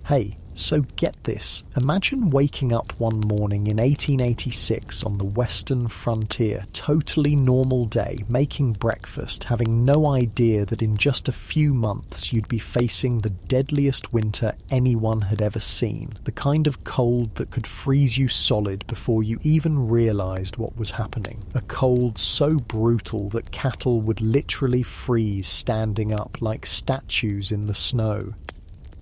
Hey, so get this. Imagine waking up one morning in 1886 on the western frontier, totally normal day, making breakfast, having no idea that in just a few months you'd be facing the deadliest winter anyone had ever seen, the kind of cold that could freeze you solid before you even realized what was happening. A cold so brutal that cattle would literally freeze standing up like statues in the snow.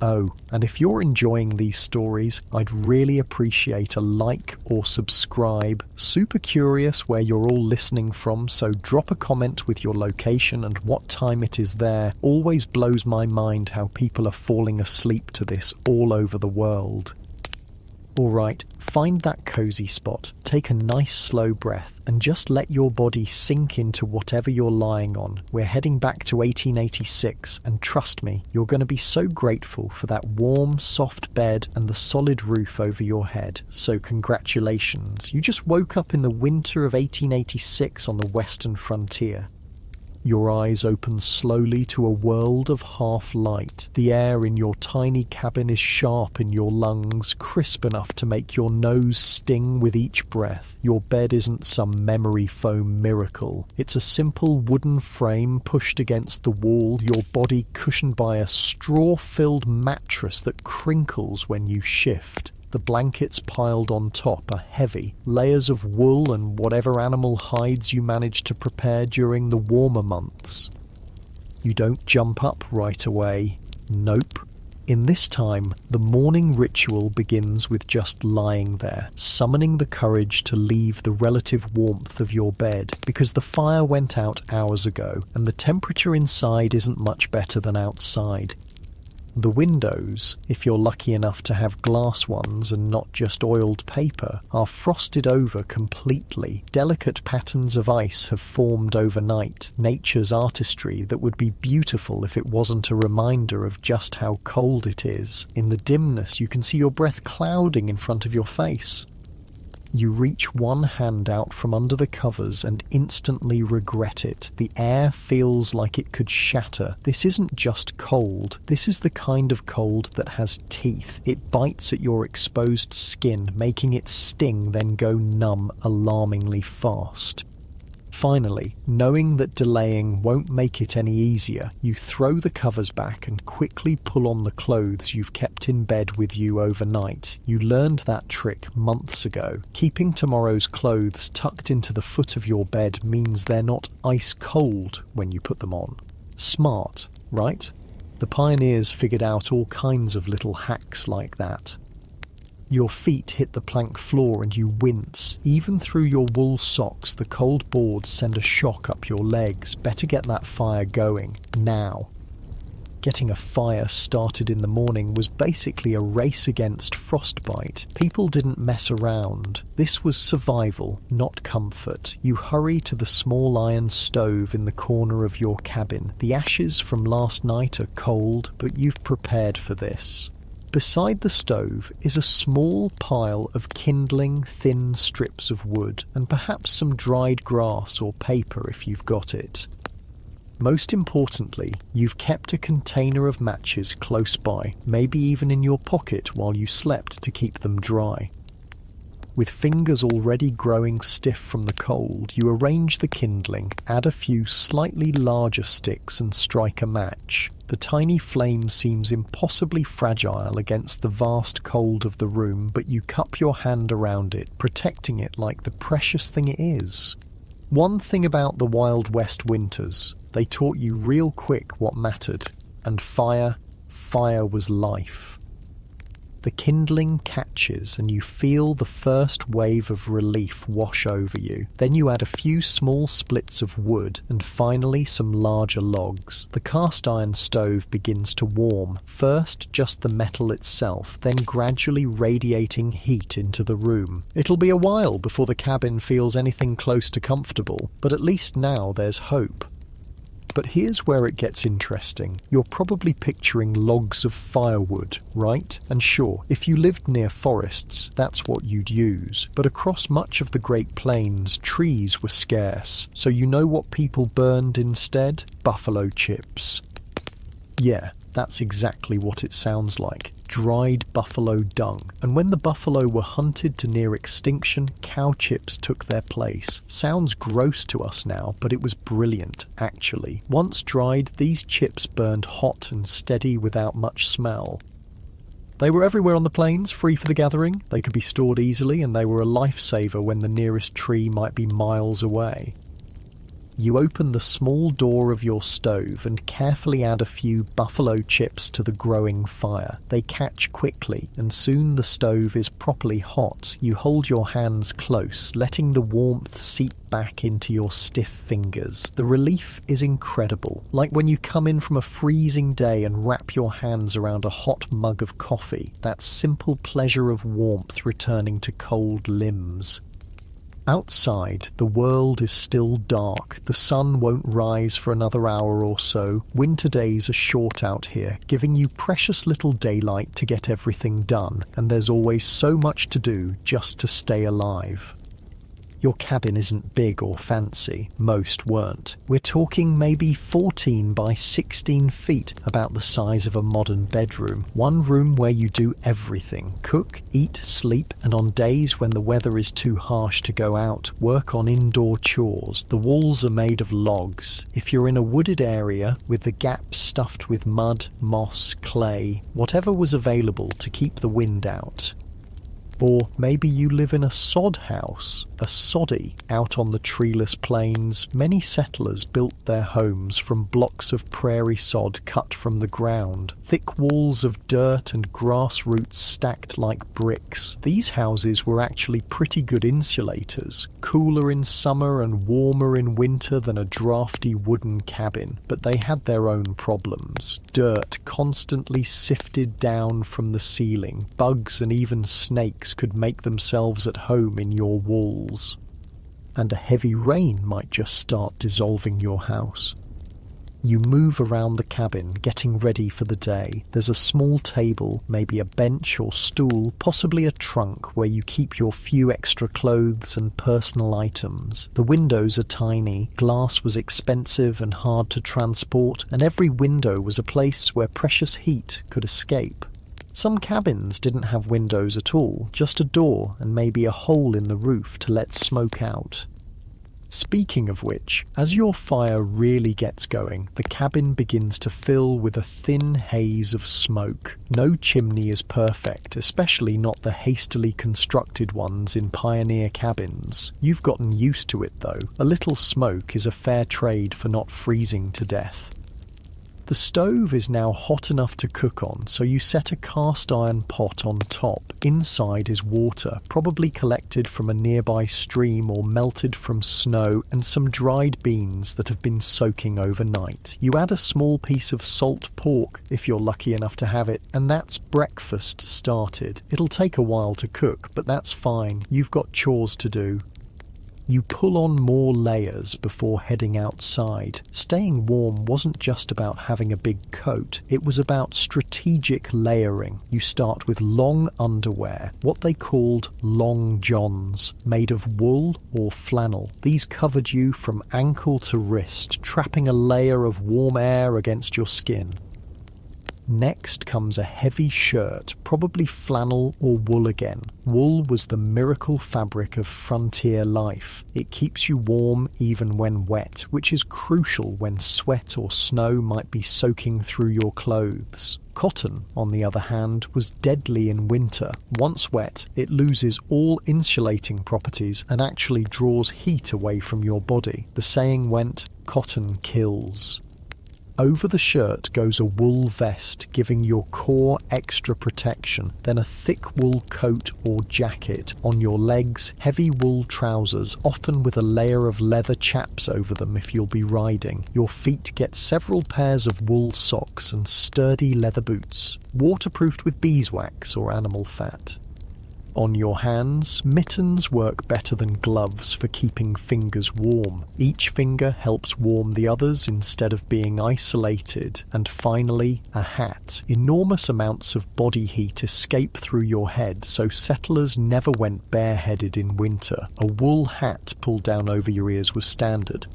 Oh, and if you're enjoying these stories, I'd really appreciate a like or subscribe. Super curious where you're all listening from, so drop a comment with your location and what time it is there. Always blows my mind how people are falling asleep to this all over the world. Alright, find that cozy spot, take a nice slow breath, and just let your body sink into whatever you're lying on. We're heading back to 1886, and trust me, you're going to be so grateful for that warm, soft bed and the solid roof over your head. So congratulations, you just woke up in the winter of 1886 on the western frontier. Your eyes open slowly to a world of half light. The air in your tiny cabin is sharp in your lungs, crisp enough to make your nose sting with each breath. Your bed isn't some memory foam miracle. It's a simple wooden frame pushed against the wall, your body cushioned by a straw-filled mattress that crinkles when you shift. The blankets piled on top are heavy, layers of wool and whatever animal hides you manage to prepare during the warmer months. You don't jump up right away. Nope. In this time, the morning ritual begins with just lying there, summoning the courage to leave the relative warmth of your bed, because the fire went out hours ago, and the temperature inside isn't much better than outside. The windows, if you're lucky enough to have glass ones and not just oiled paper, are frosted over completely. Delicate patterns of ice have formed overnight, nature's artistry that would be beautiful if it wasn't a reminder of just how cold it is. In the dimness, you can see your breath clouding in front of your face. You reach one hand out from under the covers and instantly regret it. The air feels like it could shatter. This isn't just cold. This is the kind of cold that has teeth. It bites at your exposed skin, making it sting, then go numb alarmingly fast. Finally, knowing that delaying won't make it any easier, you throw the covers back and quickly pull on the clothes you've kept in bed with you overnight. You learned that trick months ago. Keeping tomorrow's clothes tucked into the foot of your bed means they're not ice cold when you put them on. Smart, right? The pioneers figured out all kinds of little hacks like that. Your feet hit the plank floor and you wince. Even through your wool socks, the cold boards send a shock up your legs. Better get that fire going, now. Getting a fire started in the morning was basically a race against frostbite. People didn't mess around. This was survival, not comfort. You hurry to the small iron stove in the corner of your cabin. The ashes from last night are cold, but you've prepared for this. Beside the stove is a small pile of kindling thin strips of wood and perhaps some dried grass or paper if you've got it. Most importantly, you've kept a container of matches close by, maybe even in your pocket while you slept to keep them dry. With fingers already growing stiff from the cold, you arrange the kindling, add a few slightly larger sticks and strike a match. The tiny flame seems impossibly fragile against the vast cold of the room, but you cup your hand around it, protecting it like the precious thing it is. One thing about the Wild West winters, they taught you real quick what mattered, and fire was life. The kindling catches and you feel the first wave of relief wash over you. Then you add a few small splits of wood and finally some larger logs. The cast iron stove begins to warm, first just the metal itself, then gradually radiating heat into the room. It'll be a while before the cabin feels anything close to comfortable, but at least now there's hope. But here's where it gets interesting. You're probably picturing logs of firewood, right? And sure, if you lived near forests, that's what you'd use. But across much of the Great Plains, trees were scarce. So you know what people burned instead? Buffalo chips. Yeah, that's exactly what it sounds like. dried buffalo dung, and when the buffalo were hunted to near extinction, cow chips took their place. Sounds gross to us now, but it was brilliant, actually. Once dried, these chips burned hot and steady without much smell. They were everywhere on the plains, free for the gathering. They could be stored easily, and they were a lifesaver when the nearest tree might be miles away. You open the small door of your stove and carefully add a few buffalo chips to the growing fire. They catch quickly, and soon the stove is properly hot. You hold your hands close, letting the warmth seep back into your stiff fingers. The relief is incredible, like when you come in from a freezing day and wrap your hands around a hot mug of coffee. That simple pleasure of warmth returning to cold limbs. Outside, the world is still dark. The sun won't rise for another hour or so. Winter days are short out here, giving you precious little daylight to get everything done, and there's always so much to do just to stay alive. Your cabin isn't big or fancy. Most weren't. We're talking maybe 14 by 16 feet, about the size of a modern bedroom. One room where you do everything. Cook, eat, sleep, and on days when the weather is too harsh to go out, work on indoor chores. The walls are made of logs. If you're in a wooded area, with the gaps stuffed with mud, moss, clay, whatever was available to keep the wind out. Or maybe you live in a sod house, a soddy, out on the treeless plains. Many settlers built their homes from blocks of prairie sod cut from the ground, thick walls of dirt and grass roots stacked like bricks. These houses were actually pretty good insulators, cooler in summer and warmer in winter than a drafty wooden cabin, but they had their own problems. Dirt constantly sifted down from the ceiling, bugs and even snakes could make themselves at home in your walls. And a heavy rain might just start dissolving your house. You move around the cabin, getting ready for the day. There's a small table, maybe a bench or stool, possibly a trunk where you keep your few extra clothes and personal items. The windows are tiny, glass was expensive and hard to transport, and every window was a place where precious heat could escape. Some cabins didn't have windows at all, just a door and maybe a hole in the roof to let smoke out. Speaking of which, as your fire really gets going, the cabin begins to fill with a thin haze of smoke. No chimney is perfect, especially not the hastily constructed ones in pioneer cabins. You've gotten used to it though. A little smoke is a fair trade for not freezing to death. The stove is now hot enough to cook on, so you set a cast iron pot on top. Inside is water, probably collected from a nearby stream or melted from snow, and some dried beans that have been soaking overnight. You add a small piece of salt pork, if you're lucky enough to have it, and that's breakfast started. It'll take a while to cook, but that's fine. You've got chores to do. You pull on more layers before heading outside. Staying warm wasn't just about having a big coat, it was about strategic layering. You start with long underwear, what they called long johns, made of wool or flannel. These covered you from ankle to wrist, trapping a layer of warm air against your skin. Next comes a heavy shirt, probably flannel or wool again. Wool was the miracle fabric of frontier life. It keeps you warm even when wet, which is crucial when sweat or snow might be soaking through your clothes. Cotton, on the other hand, was deadly in winter. Once wet, it loses all insulating properties and actually draws heat away from your body. The saying went, "Cotton kills." Over the shirt goes a wool vest, giving your core extra protection, then a thick wool coat or jacket. On your legs, heavy wool trousers, often with a layer of leather chaps over them if you'll be riding. Your feet get several pairs of wool socks and sturdy leather boots, waterproofed with beeswax or animal fat. On your hands, mittens work better than gloves for keeping fingers warm. Each finger helps warm the others instead of being isolated. And finally, a hat. Enormous amounts of body heat escape through your head, so settlers never went bareheaded in winter. A wool hat pulled down over your ears was standard.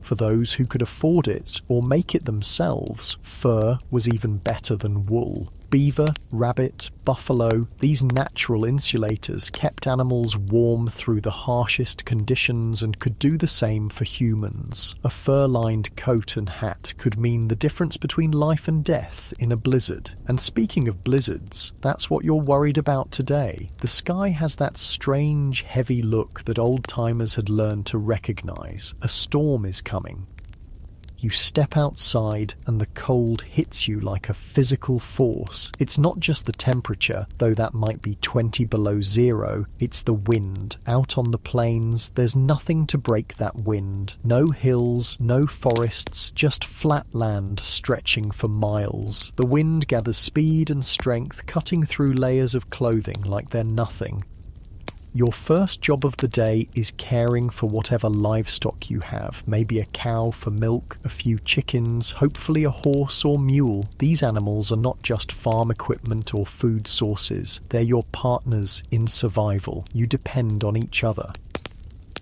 For those who could afford it or make it themselves, fur was even better than wool. Beaver, rabbit, buffalo, these natural insulators kept animals warm through the harshest conditions and could do the same for humans. A fur-lined coat and hat could mean the difference between life and death in a blizzard. And speaking of blizzards, that's what you're worried about today. The sky has that strange, heavy look that old-timers had learned to recognize. A storm is coming. You step outside and the cold hits you like a physical force. It's not just the temperature, though that might be 20 below zero, it's the wind. Out on the plains, there's nothing to break that wind. No hills, no forests, just flat land stretching for miles. The wind gathers speed and strength, cutting through layers of clothing like they're nothing. Your first job of the day is caring for whatever livestock you have, maybe a cow for milk, a few chickens, hopefully a horse or mule. These animals are not just farm equipment or food sources, they're your partners in survival. You depend on each other.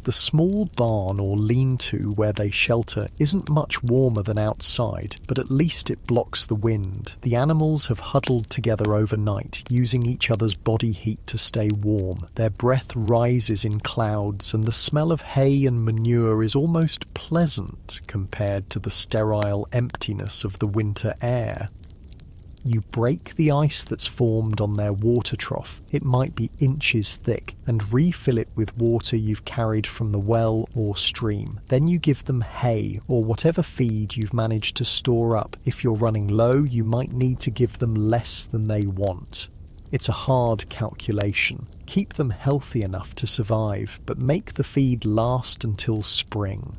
The small barn or lean-to where they shelter isn't much warmer than outside, but at least it blocks the wind. The animals have huddled together overnight, using each other's body heat to stay warm. Their breath rises in clouds, and the smell of hay and manure is almost pleasant compared to the sterile emptiness of the winter air. You break the ice that's formed on their water trough, it might be inches thick, and refill it with water you've carried from the well or stream. Then you give them hay or whatever feed you've managed to store up. If you're running low, you might need to give them less than they want. It's a hard calculation. Keep them healthy enough to survive, but make the feed last until spring.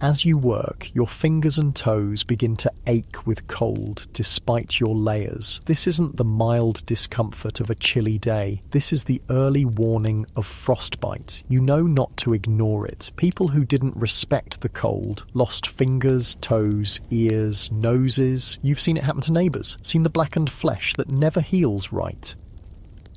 As you work, your fingers and toes begin to ache with cold despite your layers. This isn't the mild discomfort of a chilly day. This is the early warning of frostbite. You know not to ignore it. People who didn't respect the cold lost fingers, toes, ears, noses. You've seen it happen to neighbours, seen the blackened flesh that never heals right.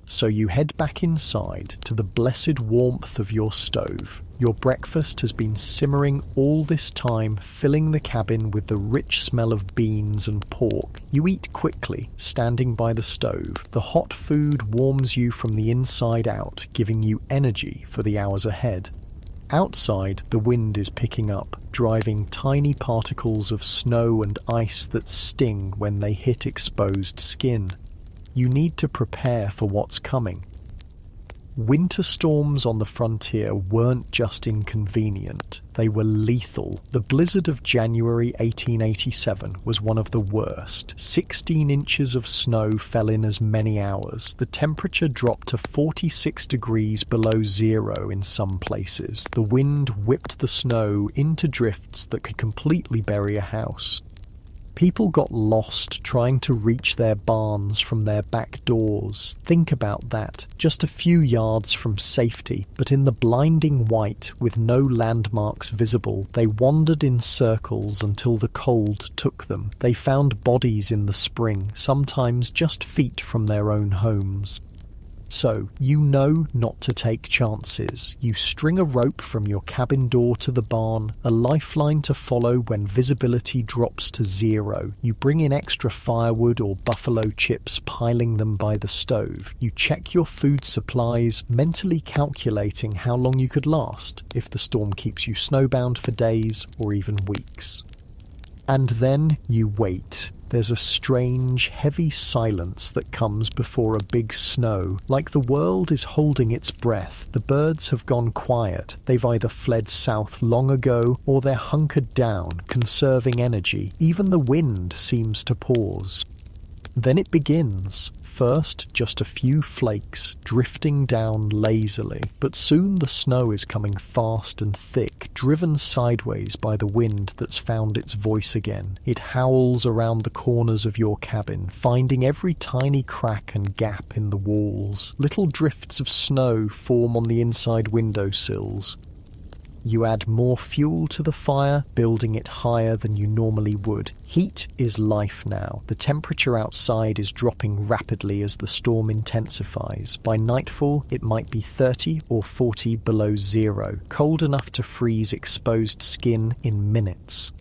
So you head back inside to the blessed warmth of your stove. Your breakfast has been simmering all this time, filling the cabin with the rich smell of beans and pork. You eat quickly, standing by the stove. The hot food warms you from the inside out, giving you energy for the hours ahead. Outside, the wind is picking up, driving tiny particles of snow and ice that sting when they hit exposed skin. You need to prepare for what's coming. Winter storms on the frontier weren't just inconvenient, they were lethal. The blizzard of January 1887 was one of the worst. 16 inches of snow fell in as many hours. The temperature dropped to 46 degrees below zero in some places. The wind whipped the snow into drifts that could completely bury a house. People got lost trying to reach their barns from their back doors. Think about that. Just a few yards from safety, but in the blinding white with no landmarks visible, they wandered in circles until the cold took them. They found bodies in the spring, sometimes just feet from their own homes. So, you know not to take chances. You string a rope from your cabin door to the barn, a lifeline to follow when visibility drops to zero. You bring in extra firewood or buffalo chips, piling them by the stove. You check your food supplies, mentally calculating how long you could last, if the storm keeps you snowbound for days or even weeks. And then you wait. There's a strange, heavy silence that comes before a big snow, like the world is holding its breath. The birds have gone quiet. They've either fled south long ago, or they're hunkered down, conserving energy. Even the wind seems to pause. Then it begins. First, just a few flakes drifting down lazily, but soon the snow is coming fast and thick, driven sideways by the wind that's found its voice again. It howls around the corners of your cabin, finding every tiny crack and gap in the walls. Little drifts of snow form on the inside windowsills. You add more fuel to the fire, building it higher than you normally would. Heat is life now. The temperature outside is dropping rapidly as the storm intensifies. By nightfall, it might be 30 or 40 below zero, cold enough to freeze exposed skin in minutes.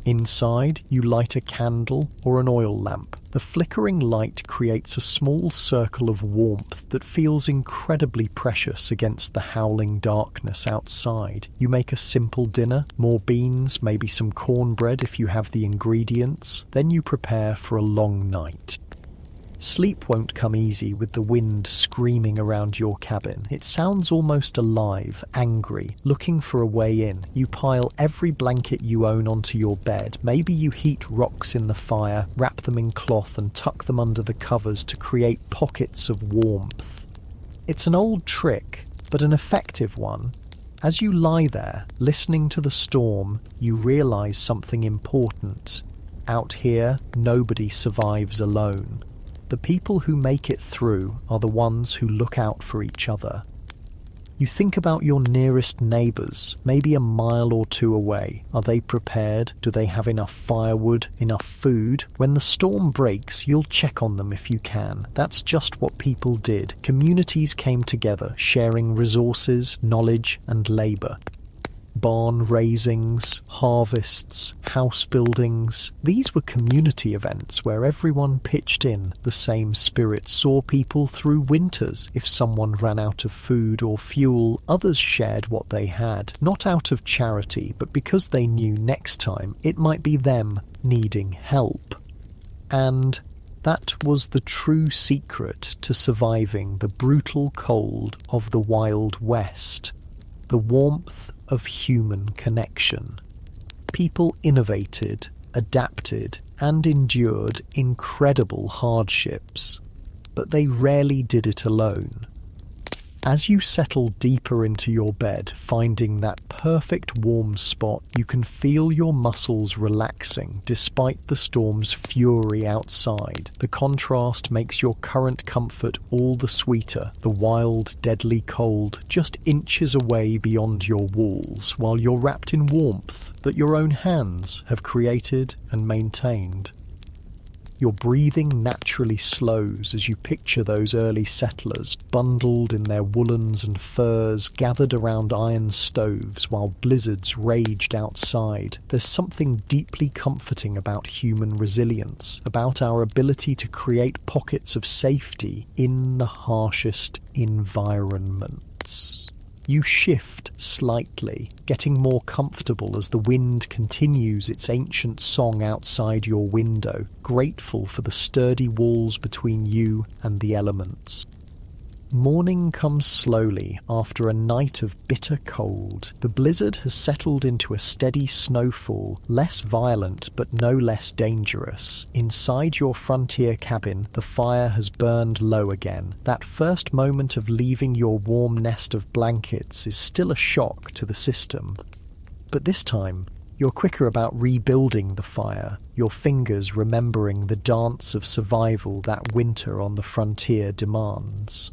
Inside, you light a candle or an oil lamp. The flickering light creates a small circle of warmth that feels incredibly precious against the howling darkness outside. You make a simple dinner, more beans, maybe some cornbread if you have the ingredients. Then you prepare for a long night. Sleep won't come easy with the wind screaming around your cabin. It sounds almost alive, angry, looking for a way in. You pile every blanket you own onto your bed. Maybe you heat rocks in the fire, wrap them in cloth and tuck them under the covers to create pockets of warmth. It's an old trick, but an effective one. As you lie there, listening to the storm, you realize something important. Out here, nobody survives alone. The people who make it through are the ones who look out for each other. You think about your nearest neighbours, maybe a mile or two away. Are they prepared? Do they have enough firewood, enough food? When the storm breaks, you'll check on them if you can. That's just what people did. Communities came together, sharing resources, knowledge, and labour. Barn raisings, harvests, house buildings. These were community events where everyone pitched in. The same spirit saw people through winters. If someone ran out of food or fuel, others shared what they had, not out of charity, but because they knew next time it might be them needing help. And that was the true secret to surviving the brutal cold of the Wild West. The warmth of human connection. People innovated, adapted, and endured incredible hardships, but they rarely did it alone. As you settle deeper into your bed, finding that perfect warm spot, you can feel your muscles relaxing despite the storm's fury outside. The contrast makes your current comfort all the sweeter, the wild, deadly cold just inches away beyond your walls, while you're wrapped in warmth that your own hands have created and maintained. Your breathing naturally slows as you picture those early settlers bundled in their woolens and furs, gathered around iron stoves while blizzards raged outside. There's something deeply comforting about human resilience, about our ability to create pockets of safety in the harshest environments. You shift slightly, getting more comfortable as the wind continues its ancient song outside your window, grateful for the sturdy walls between you and the elements. Morning comes slowly after a night of bitter cold. The blizzard has settled into a steady snowfall, less violent but no less dangerous. Inside your frontier cabin, the fire has burned low again. That first moment of leaving your warm nest of blankets is still a shock to the system. But this time, you're quicker about rebuilding the fire, your fingers remembering the dance of survival that winter on the frontier demands.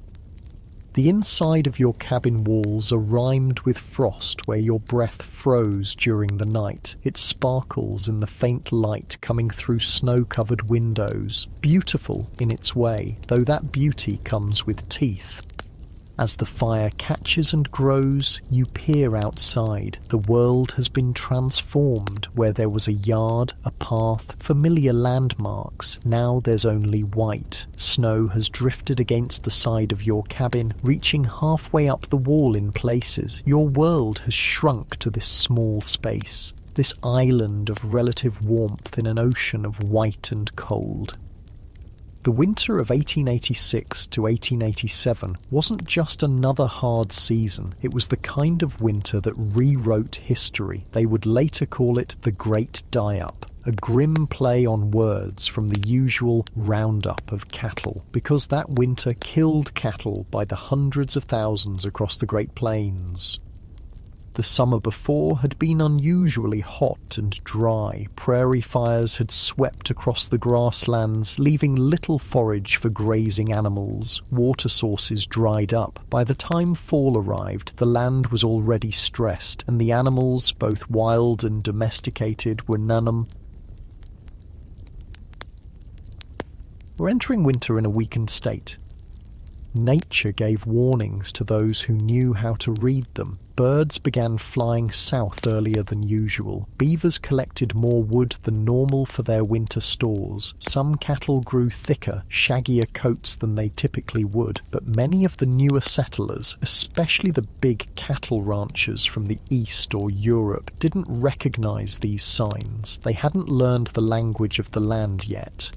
The inside of your cabin walls are rimed with frost where your breath froze during the night. It sparkles in the faint light coming through snow-covered windows, beautiful in its way, though that beauty comes with teeth. As the fire catches and grows, you peer outside. The world has been transformed. Where there was a yard, a path, familiar landmarks, now there's only white. Snow has drifted against the side of your cabin, reaching halfway up the wall in places. Your world has shrunk to this small space, this island of relative warmth in an ocean of white and cold. The winter of 1886 to 1887 wasn't just another hard season, it was the kind of winter that rewrote history. They would later call it the Great Die-Up, a grim play on words from the usual roundup of cattle, because that winter killed cattle by the hundreds of thousands across the Great Plains. The summer before had been unusually hot and dry. Prairie fires had swept across the grasslands, leaving little forage for grazing animals. Water sources dried up. By the time fall arrived, the land was already stressed, and the animals, both wild and domesticated, were numb. We're entering winter in a weakened state. Nature gave warnings to those who knew how to read them. Birds began flying south earlier than usual. Beavers collected more wood than normal for their winter stores. Some cattle grew thicker, shaggier coats than they typically would, but many of the newer settlers, especially the big cattle ranchers from the East or Europe, didn't recognize these signs. They hadn't learned the language of the land yet.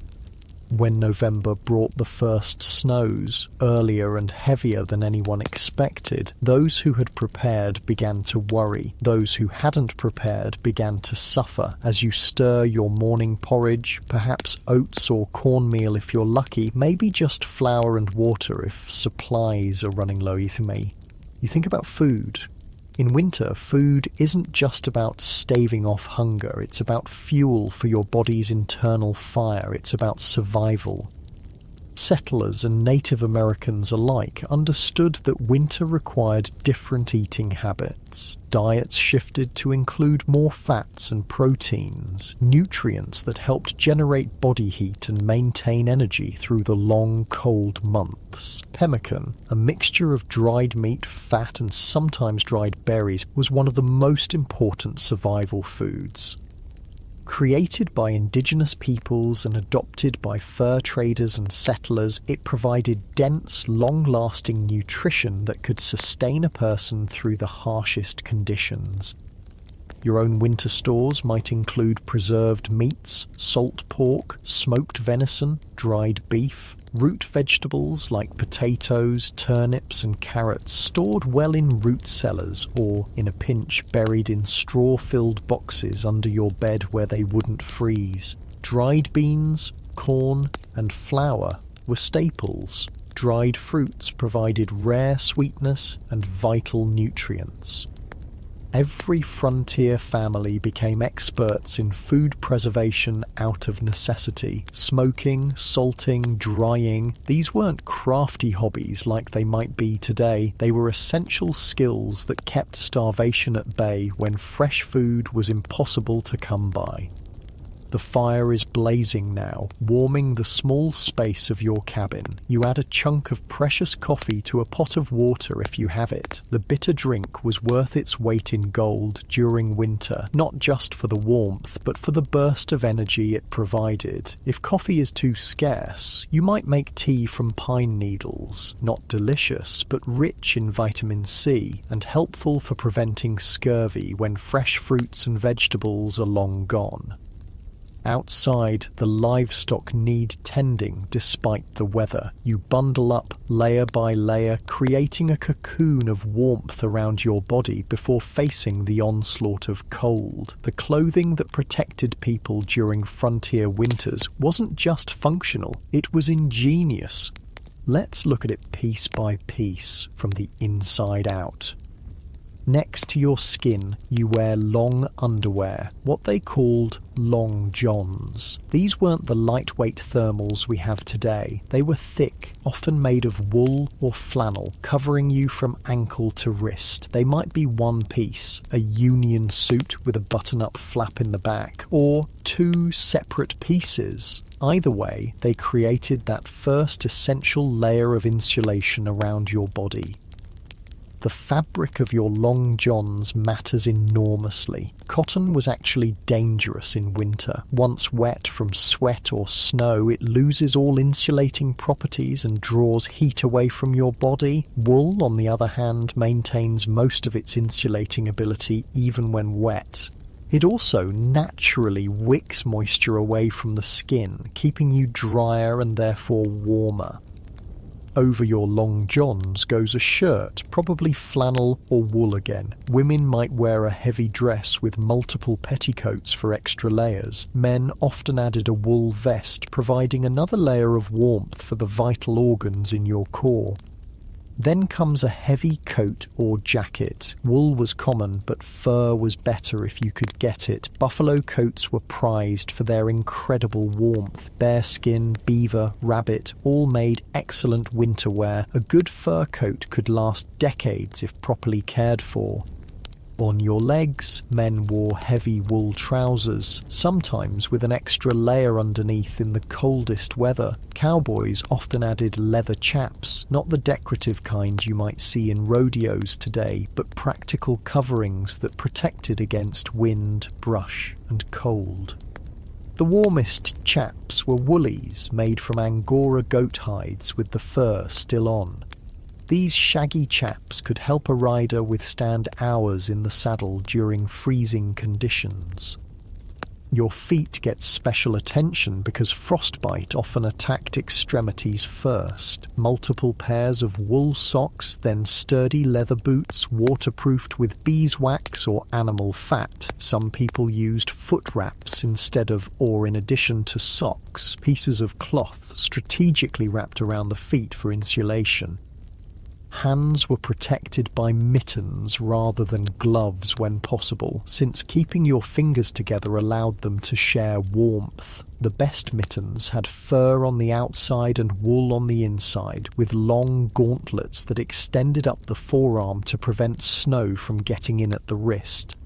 When November brought the first snows, earlier and heavier than anyone expected, those who had prepared began to worry. Those who hadn't prepared began to suffer. As you stir your morning porridge, perhaps oats or cornmeal if you're lucky, maybe just flour and water if supplies are running low. You think about food. In winter, food isn't just about staving off hunger, it's about fuel for your body's internal fire, it's about survival. Settlers and Native Americans alike understood that winter required different eating habits. Diets shifted to include more fats and proteins, nutrients that helped generate body heat and maintain energy through the long, cold months. Pemmican, a mixture of dried meat, fat, and sometimes dried berries, was one of the most important survival foods. Created by indigenous peoples and adopted by fur traders and settlers, it provided dense, long-lasting nutrition that could sustain a person through the harshest conditions. Your own winter stores might include preserved meats, salt pork, smoked venison, dried beef, root vegetables like potatoes, turnips and carrots stored well in root cellars or, in a pinch, buried in straw-filled boxes under your bed where they wouldn't freeze. Dried beans, corn and flour were staples. Dried fruits provided rare sweetness and vital nutrients. Every frontier family became experts in food preservation out of necessity. Smoking, salting, drying, these weren't crafty hobbies like they might be today. They were essential skills that kept starvation at bay when fresh food was impossible to come by. The fire is blazing now, warming the small space of your cabin. You add a chunk of precious coffee to a pot of water if you have it. The bitter drink was worth its weight in gold during winter, not just for the warmth, but for the burst of energy it provided. If coffee is too scarce, you might make tea from pine needles. Not delicious, but rich in vitamin C, and helpful for preventing scurvy when fresh fruits and vegetables are long gone. Outside, the livestock need tending despite the weather. You bundle up layer by layer, creating a cocoon of warmth around your body before facing the onslaught of cold. The clothing that protected people during frontier winters wasn't just functional, it was ingenious. Let's look at it piece by piece, from the inside out. Next to your skin, you wear long underwear, what they called long johns. These weren't the lightweight thermals we have today. They were thick, often made of wool or flannel, covering you from ankle to wrist. They might be one piece, a union suit with a button-up flap in the back, or two separate pieces. Either way, they created that first essential layer of insulation around your body. The fabric of your long johns matters enormously. Cotton was actually dangerous in winter. Once wet from sweat or snow, it loses all insulating properties and draws heat away from your body. Wool, on the other hand, maintains most of its insulating ability even when wet. It also naturally wicks moisture away from the skin, keeping you drier and therefore warmer. Over your long johns goes a shirt, probably flannel or wool again. Women might wear a heavy dress with multiple petticoats for extra layers. Men often added a wool vest, providing another layer of warmth for the vital organs in your core. Then comes a heavy coat or jacket. Wool was common, but fur was better if you could get it. Buffalo coats were prized for their incredible warmth. Bearskin, beaver, rabbit all made excellent winter wear. A good fur coat could last decades if properly cared for. On your legs, men wore heavy wool trousers, sometimes with an extra layer underneath in the coldest weather. Cowboys often added leather chaps, not the decorative kind you might see in rodeos today, but practical coverings that protected against wind, brush, and cold. The warmest chaps were woolies made from Angora goat hides with the fur still on. These shaggy chaps could help a rider withstand hours in the saddle during freezing conditions. Your feet get special attention because frostbite often attacked extremities first. Multiple pairs of wool socks, then sturdy leather boots waterproofed with beeswax or animal fat. Some people used foot wraps instead of, or in addition to socks, pieces of cloth strategically wrapped around the feet for insulation. Hands were protected by mittens rather than gloves when possible, since keeping your fingers together allowed them to share warmth. The best mittens had fur on the outside and wool on the inside, with long gauntlets that extended up the forearm to prevent snow from getting in at the wrist.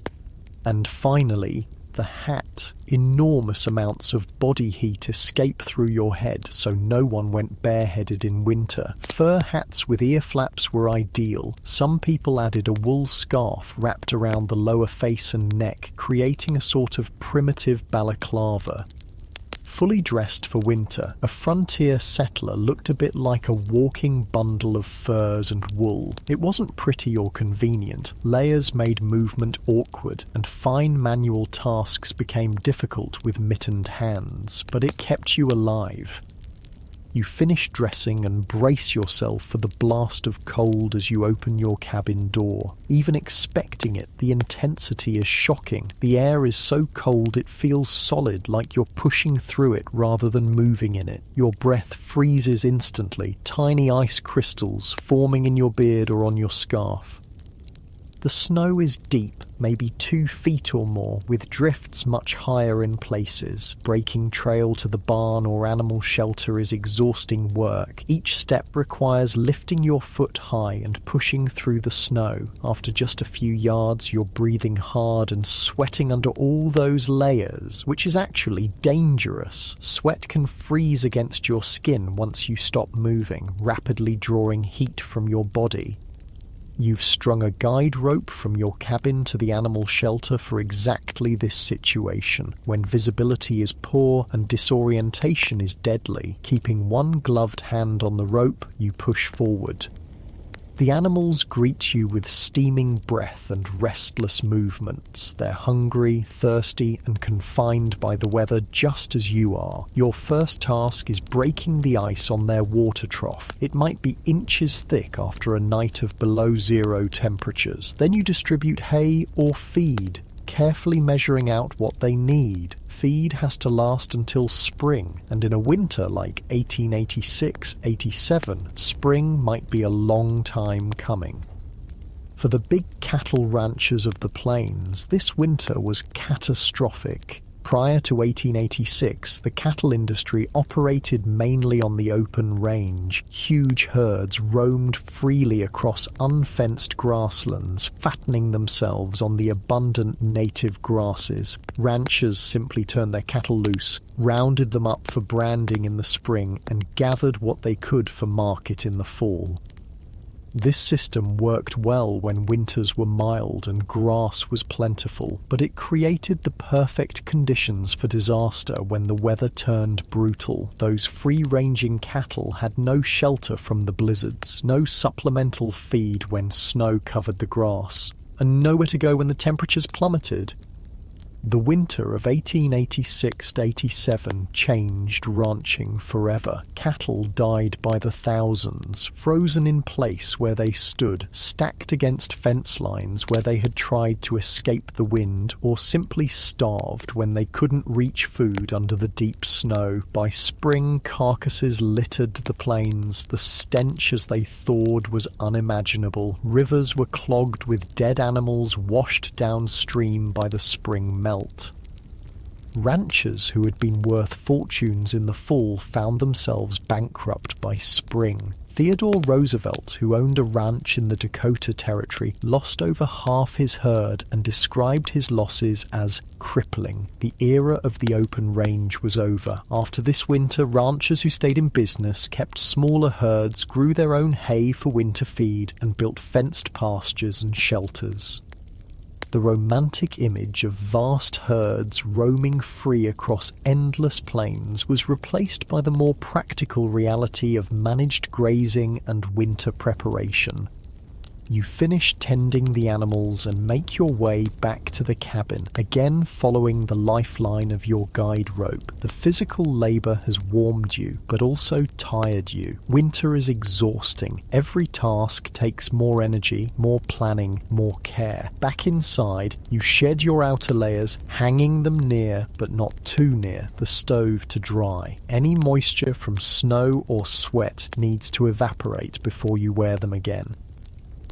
And finally, the hat. Enormous amounts of body heat escape through your head, so no one went bareheaded in winter. Fur hats with ear flaps were ideal. Some people added a wool scarf wrapped around the lower face and neck, creating a sort of primitive balaclava. Fully dressed for winter, a frontier settler looked a bit like a walking bundle of furs and wool. It wasn't pretty or convenient. Layers made movement awkward, and fine manual tasks became difficult with mittened hands, but it kept you alive. You finish dressing and brace yourself for the blast of cold as you open your cabin door. Even expecting it, the intensity is shocking. The air is so cold it feels solid, like you're pushing through it rather than moving in it. Your breath freezes instantly, tiny ice crystals forming in your beard or on your scarf. The snow is deep, maybe 2 feet or more, with drifts much higher in places. Breaking trail to the barn or animal shelter is exhausting work. Each step requires lifting your foot high and pushing through the snow. After just a few yards, you're breathing hard and sweating under all those layers, which is actually dangerous. Sweat can freeze against your skin once you stop moving, rapidly drawing heat from your body. You've strung a guide rope from your cabin to the animal shelter for exactly this situation, when visibility is poor and disorientation is deadly. Keeping one gloved hand on the rope, you push forward. The animals greet you with steaming breath and restless movements. They're hungry, thirsty, and confined by the weather just as you are. Your first task is breaking the ice on their water trough. It might be inches thick after a night of below zero temperatures. Then you distribute hay or feed, carefully measuring out what they need. Feed has to last until spring, and in a winter like 1886-87, spring might be a long time coming. For the big cattle ranchers of the plains, this winter was catastrophic. Prior to 1886, the cattle industry operated mainly on the open range. Huge herds roamed freely across unfenced grasslands, fattening themselves on the abundant native grasses. Ranchers simply turned their cattle loose, rounded them up for branding in the spring, and gathered what they could for market in the fall. This system worked well when winters were mild and grass was plentiful, but it created the perfect conditions for disaster when the weather turned brutal. Those free-ranging cattle had no shelter from the blizzards, no supplemental feed when snow covered the grass, and nowhere to go when the temperatures plummeted. The winter of 1886-87 changed ranching forever. Cattle died by the thousands, frozen in place where they stood, stacked against fence lines where they had tried to escape the wind, or simply starved when they couldn't reach food under the deep snow. By spring, carcasses littered the plains. The stench as they thawed was unimaginable. Rivers were clogged with dead animals washed downstream by the spring melt. Ranchers who had been worth fortunes in the fall found themselves bankrupt by spring. Theodore Roosevelt, who owned a ranch in the Dakota Territory, lost over half his herd and described his losses as crippling. The era of the open range was over. After this winter, ranchers who stayed in business kept smaller herds, grew their own hay for winter feed, and built fenced pastures and shelters. The romantic image of vast herds roaming free across endless plains was replaced by the more practical reality of managed grazing and winter preparation. You finish tending the animals and make your way back to the cabin, again following the lifeline of your guide rope. The physical labour has warmed you, but also tired you. Winter is exhausting. Every task takes more energy, more planning, more care. Back inside, you shed your outer layers, hanging them near, but not too near, the stove to dry. Any moisture from snow or sweat needs to evaporate before you wear them again.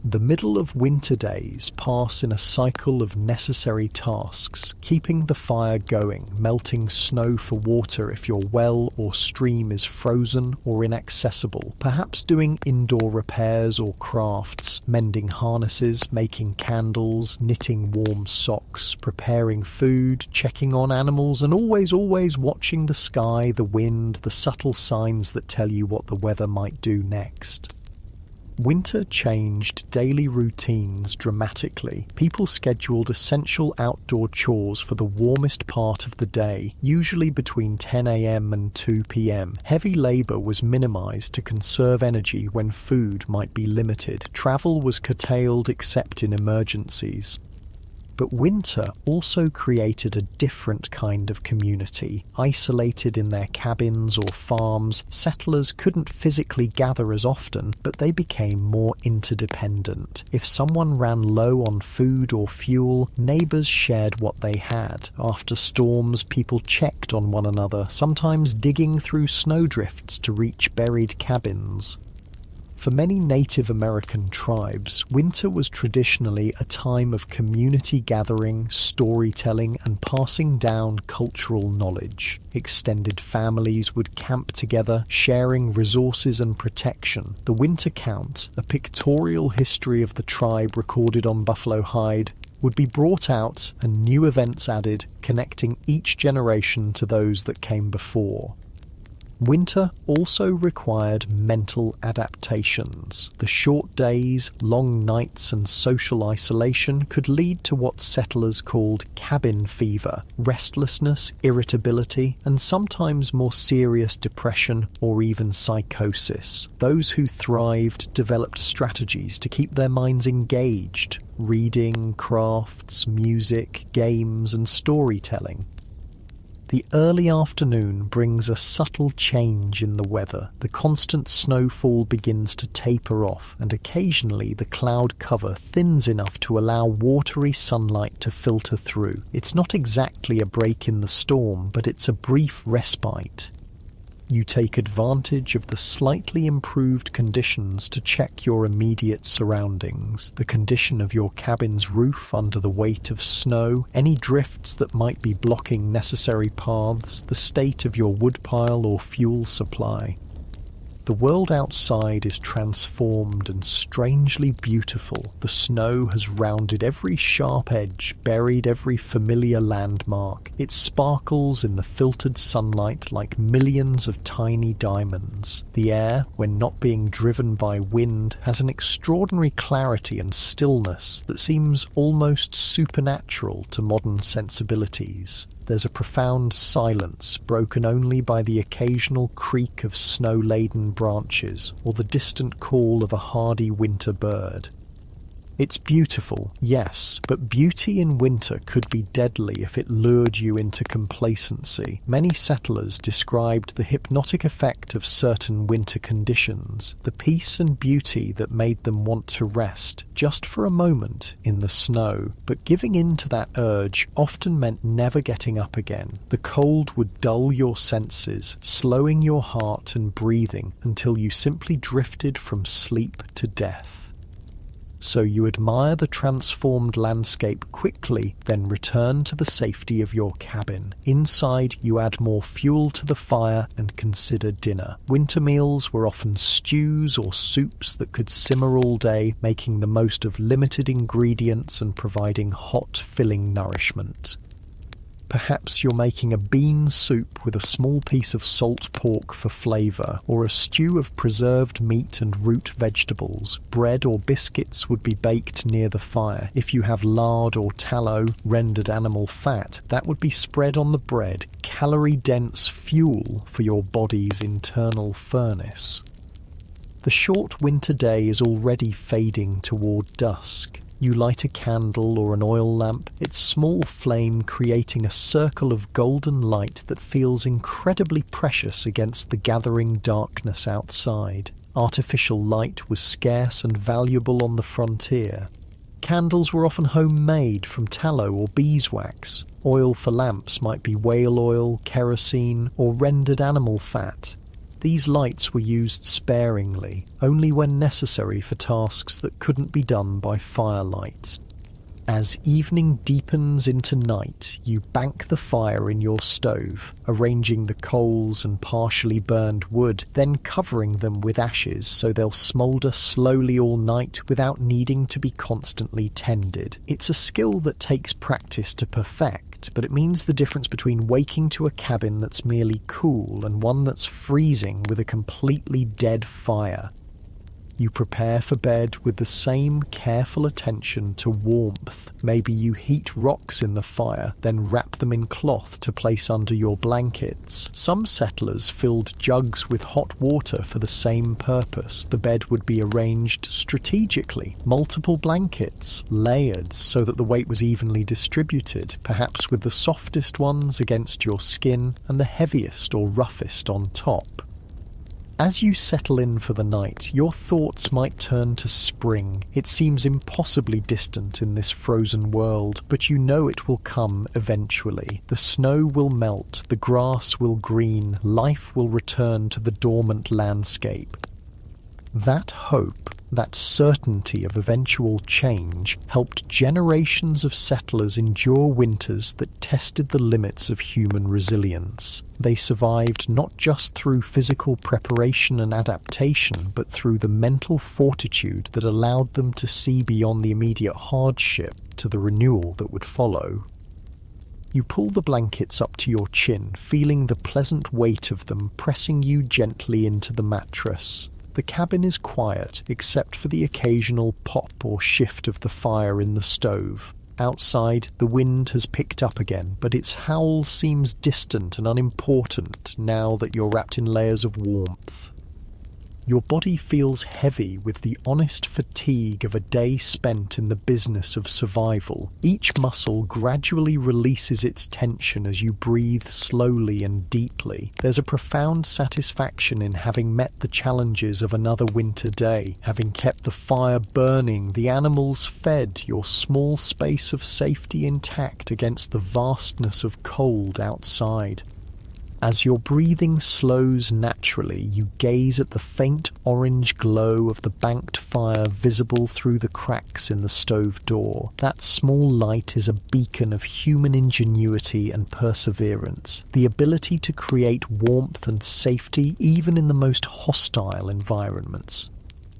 The middle of winter days pass in a cycle of necessary tasks, keeping the fire going, melting snow for water if your well or stream is frozen or inaccessible, perhaps doing indoor repairs or crafts, mending harnesses, making candles, knitting warm socks, preparing food, checking on animals, and always watching the sky, the wind, the subtle signs that tell you what the weather might do next. Winter changed daily routines dramatically. People scheduled essential outdoor chores for the warmest part of the day, usually between 10 a.m. and 2 p.m. Heavy labour was minimised to conserve energy when food might be limited. Travel was curtailed except in emergencies. But winter also created a different kind of community. Isolated in their cabins or farms, settlers couldn't physically gather as often, but they became more interdependent. If someone ran low on food or fuel, neighbours shared what they had. After storms, people checked on one another, sometimes digging through snowdrifts to reach buried cabins. For many Native American tribes, winter was traditionally a time of community gathering, storytelling, and passing down cultural knowledge. Extended families would camp together, sharing resources and protection. The Winter Count, a pictorial history of the tribe recorded on buffalo hide, would be brought out and new events added, connecting each generation to those that came before. Winter also required mental adaptations. The short days, long nights, and social isolation could lead to what settlers called cabin fever, restlessness, irritability, and sometimes more serious depression or even psychosis. Those who thrived developed strategies to keep their minds engaged: reading, crafts, music, games, and storytelling. The early afternoon brings a subtle change in the weather. The constant snowfall begins to taper off, and occasionally the cloud cover thins enough to allow watery sunlight to filter through. It's not exactly a break in the storm, but it's a brief respite. You take advantage of the slightly improved conditions to check your immediate surroundings, the condition of your cabin's roof under the weight of snow, any drifts that might be blocking necessary paths, the state of your woodpile or fuel supply. The world outside is transformed and strangely beautiful. The snow has rounded every sharp edge, buried every familiar landmark. It sparkles in the filtered sunlight like millions of tiny diamonds. The air, when not being driven by wind, has an extraordinary clarity and stillness that seems almost supernatural to modern sensibilities. There's a profound silence, broken only by the occasional creak of snow-laden branches or the distant call of a hardy winter bird. It's beautiful, yes, but beauty in winter could be deadly if it lured you into complacency. Many settlers described the hypnotic effect of certain winter conditions, the peace and beauty that made them want to rest, just for a moment, in the snow. But giving in to that urge often meant never getting up again. The cold would dull your senses, slowing your heart and breathing until you simply drifted from sleep to death. So you admire the transformed landscape quickly, then return to the safety of your cabin. Inside, you add more fuel to the fire and consider dinner. Winter meals were often stews or soups that could simmer all day, making the most of limited ingredients and providing hot, filling nourishment. Perhaps you're making a bean soup with a small piece of salt pork for flavour, or a stew of preserved meat and root vegetables. Bread or biscuits would be baked near the fire. If you have lard or tallow, rendered animal fat, that would be spread on the bread, calorie-dense fuel for your body's internal furnace. The short winter day is already fading toward dusk. You light a candle or an oil lamp, its small flame creating a circle of golden light that feels incredibly precious against the gathering darkness outside. Artificial light was scarce and valuable on the frontier. Candles were often homemade from tallow or beeswax. Oil for lamps might be whale oil, kerosene, or rendered animal fat. These lights were used sparingly, only when necessary for tasks that couldn't be done by firelight. As evening deepens into night, you bank the fire in your stove, arranging the coals and partially burned wood, then covering them with ashes so they'll smoulder slowly all night without needing to be constantly tended. It's a skill that takes practice to perfect, but it means the difference between waking to a cabin that's merely cool and one that's freezing with a completely dead fire. You prepare for bed with the same careful attention to warmth. Maybe you heat rocks in the fire, then wrap them in cloth to place under your blankets. Some settlers filled jugs with hot water for the same purpose. The bed would be arranged strategically, multiple blankets, layered so that the weight was evenly distributed, perhaps with the softest ones against your skin and the heaviest or roughest on top. As you settle in for the night, your thoughts might turn to spring. It seems impossibly distant in this frozen world, but you know it will come eventually. The snow will melt, the grass will green, life will return to the dormant landscape. That hope, that certainty of eventual change, helped generations of settlers endure winters that tested the limits of human resilience. They survived not just through physical preparation and adaptation, but through the mental fortitude that allowed them to see beyond the immediate hardship to the renewal that would follow. You pull the blankets up to your chin, feeling the pleasant weight of them pressing you gently into the mattress. The cabin is quiet, except for the occasional pop or shift of the fire in the stove. Outside, the wind has picked up again, but its howl seems distant and unimportant now that you're wrapped in layers of warmth. Your body feels heavy with the honest fatigue of a day spent in the business of survival. Each muscle gradually releases its tension as you breathe slowly and deeply. There's a profound satisfaction in having met the challenges of another winter day, having kept the fire burning, the animals fed, your small space of safety intact against the vastness of cold outside. As your breathing slows naturally, you gaze at the faint orange glow of the banked fire visible through the cracks in the stove door. That small light is a beacon of human ingenuity and perseverance, the ability to create warmth and safety even in the most hostile environments.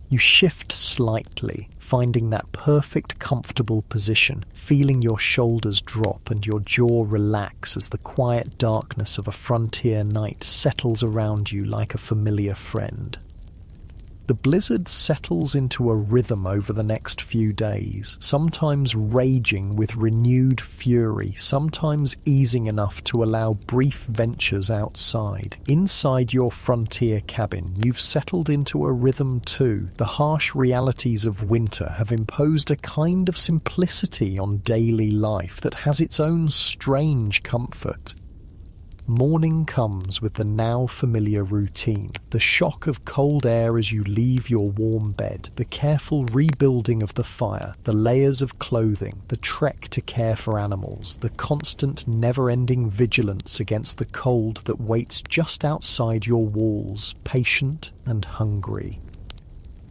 You shift slightly, finding that perfect, comfortable position, feeling your shoulders drop and your jaw relax as the quiet darkness of a frontier night settles around you like a familiar friend. The blizzard settles into a rhythm over the next few days, sometimes raging with renewed fury, sometimes easing enough to allow brief ventures outside. Inside your frontier cabin, you've settled into a rhythm too. The harsh realities of winter have imposed a kind of simplicity on daily life that has its own strange comfort. Morning comes with the now familiar routine, the shock of cold air as you leave your warm bed, the careful rebuilding of the fire, the layers of clothing, the trek to care for animals, the constant never-ending vigilance against the cold that waits just outside your walls, patient and hungry.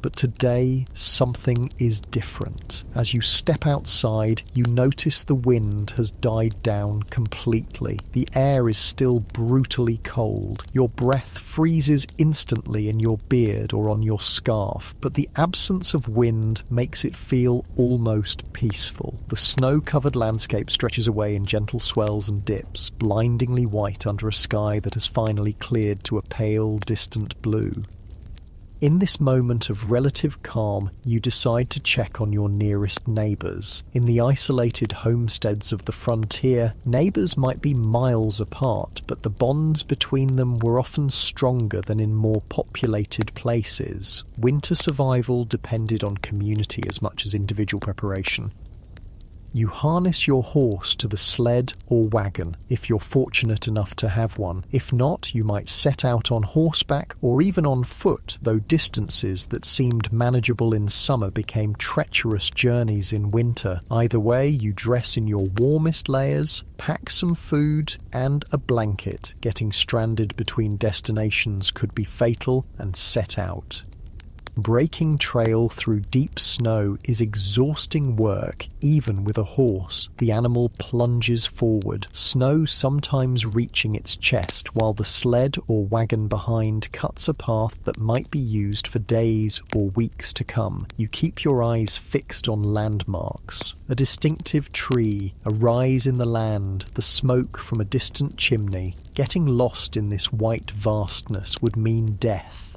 But today, something is different. As you step outside, you notice the wind has died down completely. The air is still brutally cold. Your breath freezes instantly in your beard or on your scarf, but the absence of wind makes it feel almost peaceful. The snow-covered landscape stretches away in gentle swells and dips, blindingly white under a sky that has finally cleared to a pale, distant blue. In this moment of relative calm, you decide to check on your nearest neighbours. In the isolated homesteads of the frontier, neighbours might be miles apart, but the bonds between them were often stronger than in more populated places. Winter survival depended on community as much as individual preparation. You harness your horse to the sled or wagon, if you're fortunate enough to have one. If not, you might set out on horseback or even on foot, though distances that seemed manageable in summer became treacherous journeys in winter. Either way, you dress in your warmest layers, pack some food, and a blanket. Getting stranded between destinations could be fatal, and set out. Breaking trail through deep snow is exhausting work, even with a horse. The animal plunges forward, snow sometimes reaching its chest, while the sled or wagon behind cuts a path that might be used for days or weeks to come. You keep your eyes fixed on landmarks. A distinctive tree, a rise in the land, the smoke from a distant chimney. Getting lost in this white vastness would mean death.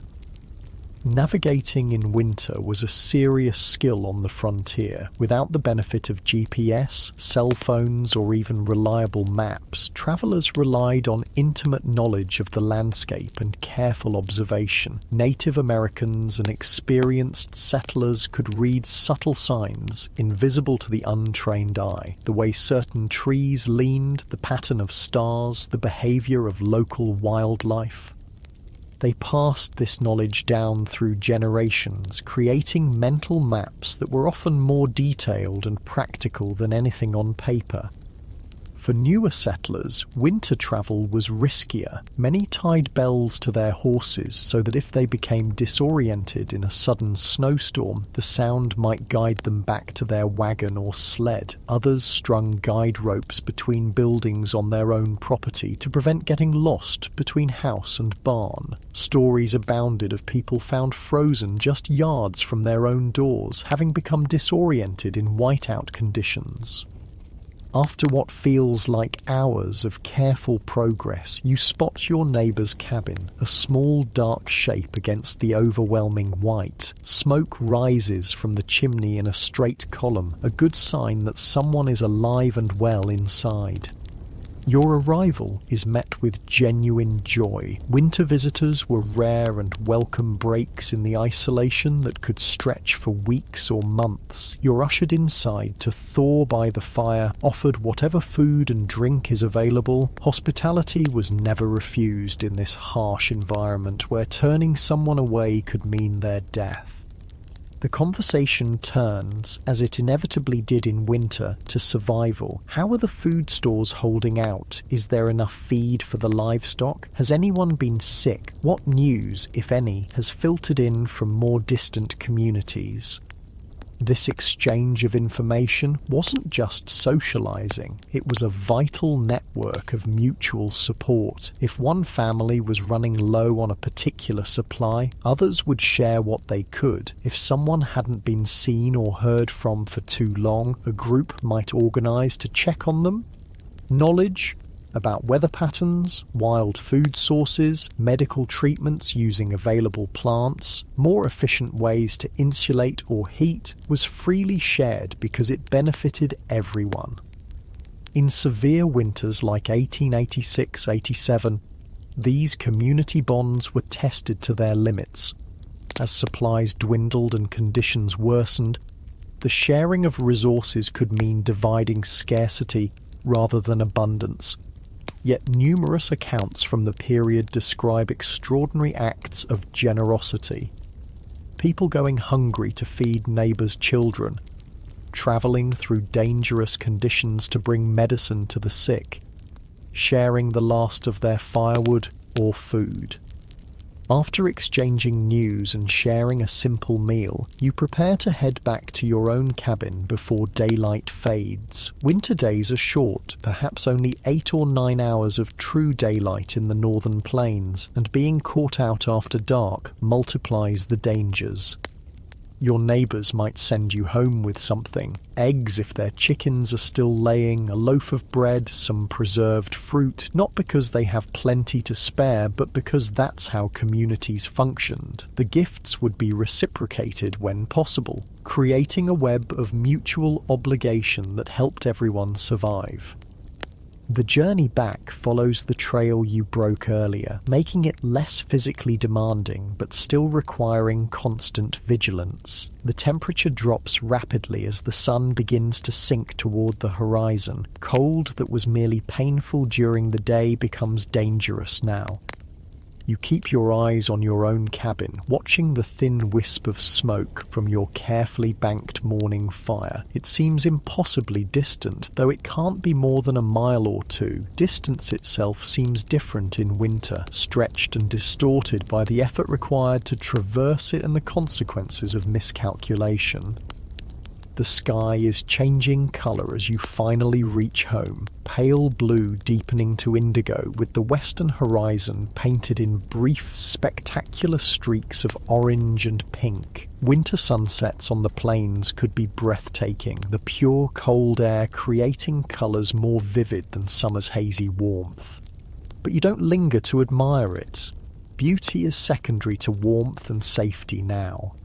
Navigating in winter was a serious skill on the frontier. Without the benefit of GPS, cell phones, or even reliable maps, travellers relied on intimate knowledge of the landscape and careful observation. Native Americans and experienced settlers could read subtle signs, invisible to the untrained eye. The way certain trees leaned, the pattern of stars, the behaviour of local wildlife. They passed this knowledge down through generations, creating mental maps that were often more detailed and practical than anything on paper. For newer settlers, winter travel was riskier. Many tied bells to their horses so that if they became disoriented in a sudden snowstorm, the sound might guide them back to their wagon or sled. Others strung guide ropes between buildings on their own property to prevent getting lost between house and barn. Stories abounded of people found frozen just yards from their own doors, having become disoriented in whiteout conditions. After what feels like hours of careful progress, you spot your neighbour's cabin, a small dark shape against the overwhelming white. Smoke rises from the chimney in a straight column, a good sign that someone is alive and well inside. Your arrival is met with genuine joy. Winter visitors were rare and welcome breaks in the isolation that could stretch for weeks or months. You're ushered inside to thaw by the fire, offered whatever food and drink is available. Hospitality was never refused in this harsh environment where turning someone away could mean their death. The conversation turns, as it inevitably did in winter, to survival. How are the food stores holding out? Is there enough feed for the livestock? Has anyone been sick? What news, if any, has filtered in from more distant communities? This exchange of information wasn't just socializing, it was a vital network of mutual support. If one family was running low on a particular supply, others would share what they could. If someone hadn't been seen or heard from for too long, a group might organize to check on them. Knowledge about weather patterns, wild food sources, medical treatments using available plants, more efficient ways to insulate or heat was freely shared because it benefited everyone. In severe winters like 1886-87, these community bonds were tested to their limits. As supplies dwindled and conditions worsened, the sharing of resources could mean dividing scarcity rather than abundance. Yet numerous accounts from the period describe extraordinary acts of generosity. People going hungry to feed neighbours' children, travelling through dangerous conditions to bring medicine to the sick, sharing the last of their firewood or food. After exchanging news and sharing a simple meal, you prepare to head back to your own cabin before daylight fades. Winter days are short, perhaps only 8 or 9 hours of true daylight in the northern plains, and being caught out after dark multiplies the dangers. Your neighbours might send you home with something: eggs if their chickens are still laying, a loaf of bread, some preserved fruit, not because they have plenty to spare, but because that's how communities functioned. The gifts would be reciprocated when possible, creating a web of mutual obligation that helped everyone survive. The journey back follows the trail you broke earlier, making it less physically demanding but still requiring constant vigilance. The temperature drops rapidly as the sun begins to sink toward the horizon. Cold that was merely painful during the day becomes dangerous now. You keep your eyes on your own cabin, watching the thin wisp of smoke from your carefully banked morning fire. It seems impossibly distant, though it can't be more than a mile or two. Distance itself seems different in winter, stretched and distorted by the effort required to traverse it and the consequences of miscalculation. The sky is changing colour as you finally reach home, pale blue deepening to indigo, with the western horizon painted in brief, spectacular streaks of orange and pink. Winter sunsets on the plains could be breathtaking, the pure cold air creating colours more vivid than summer's hazy warmth. But you don't linger to admire it. Beauty is secondary to warmth and safety now.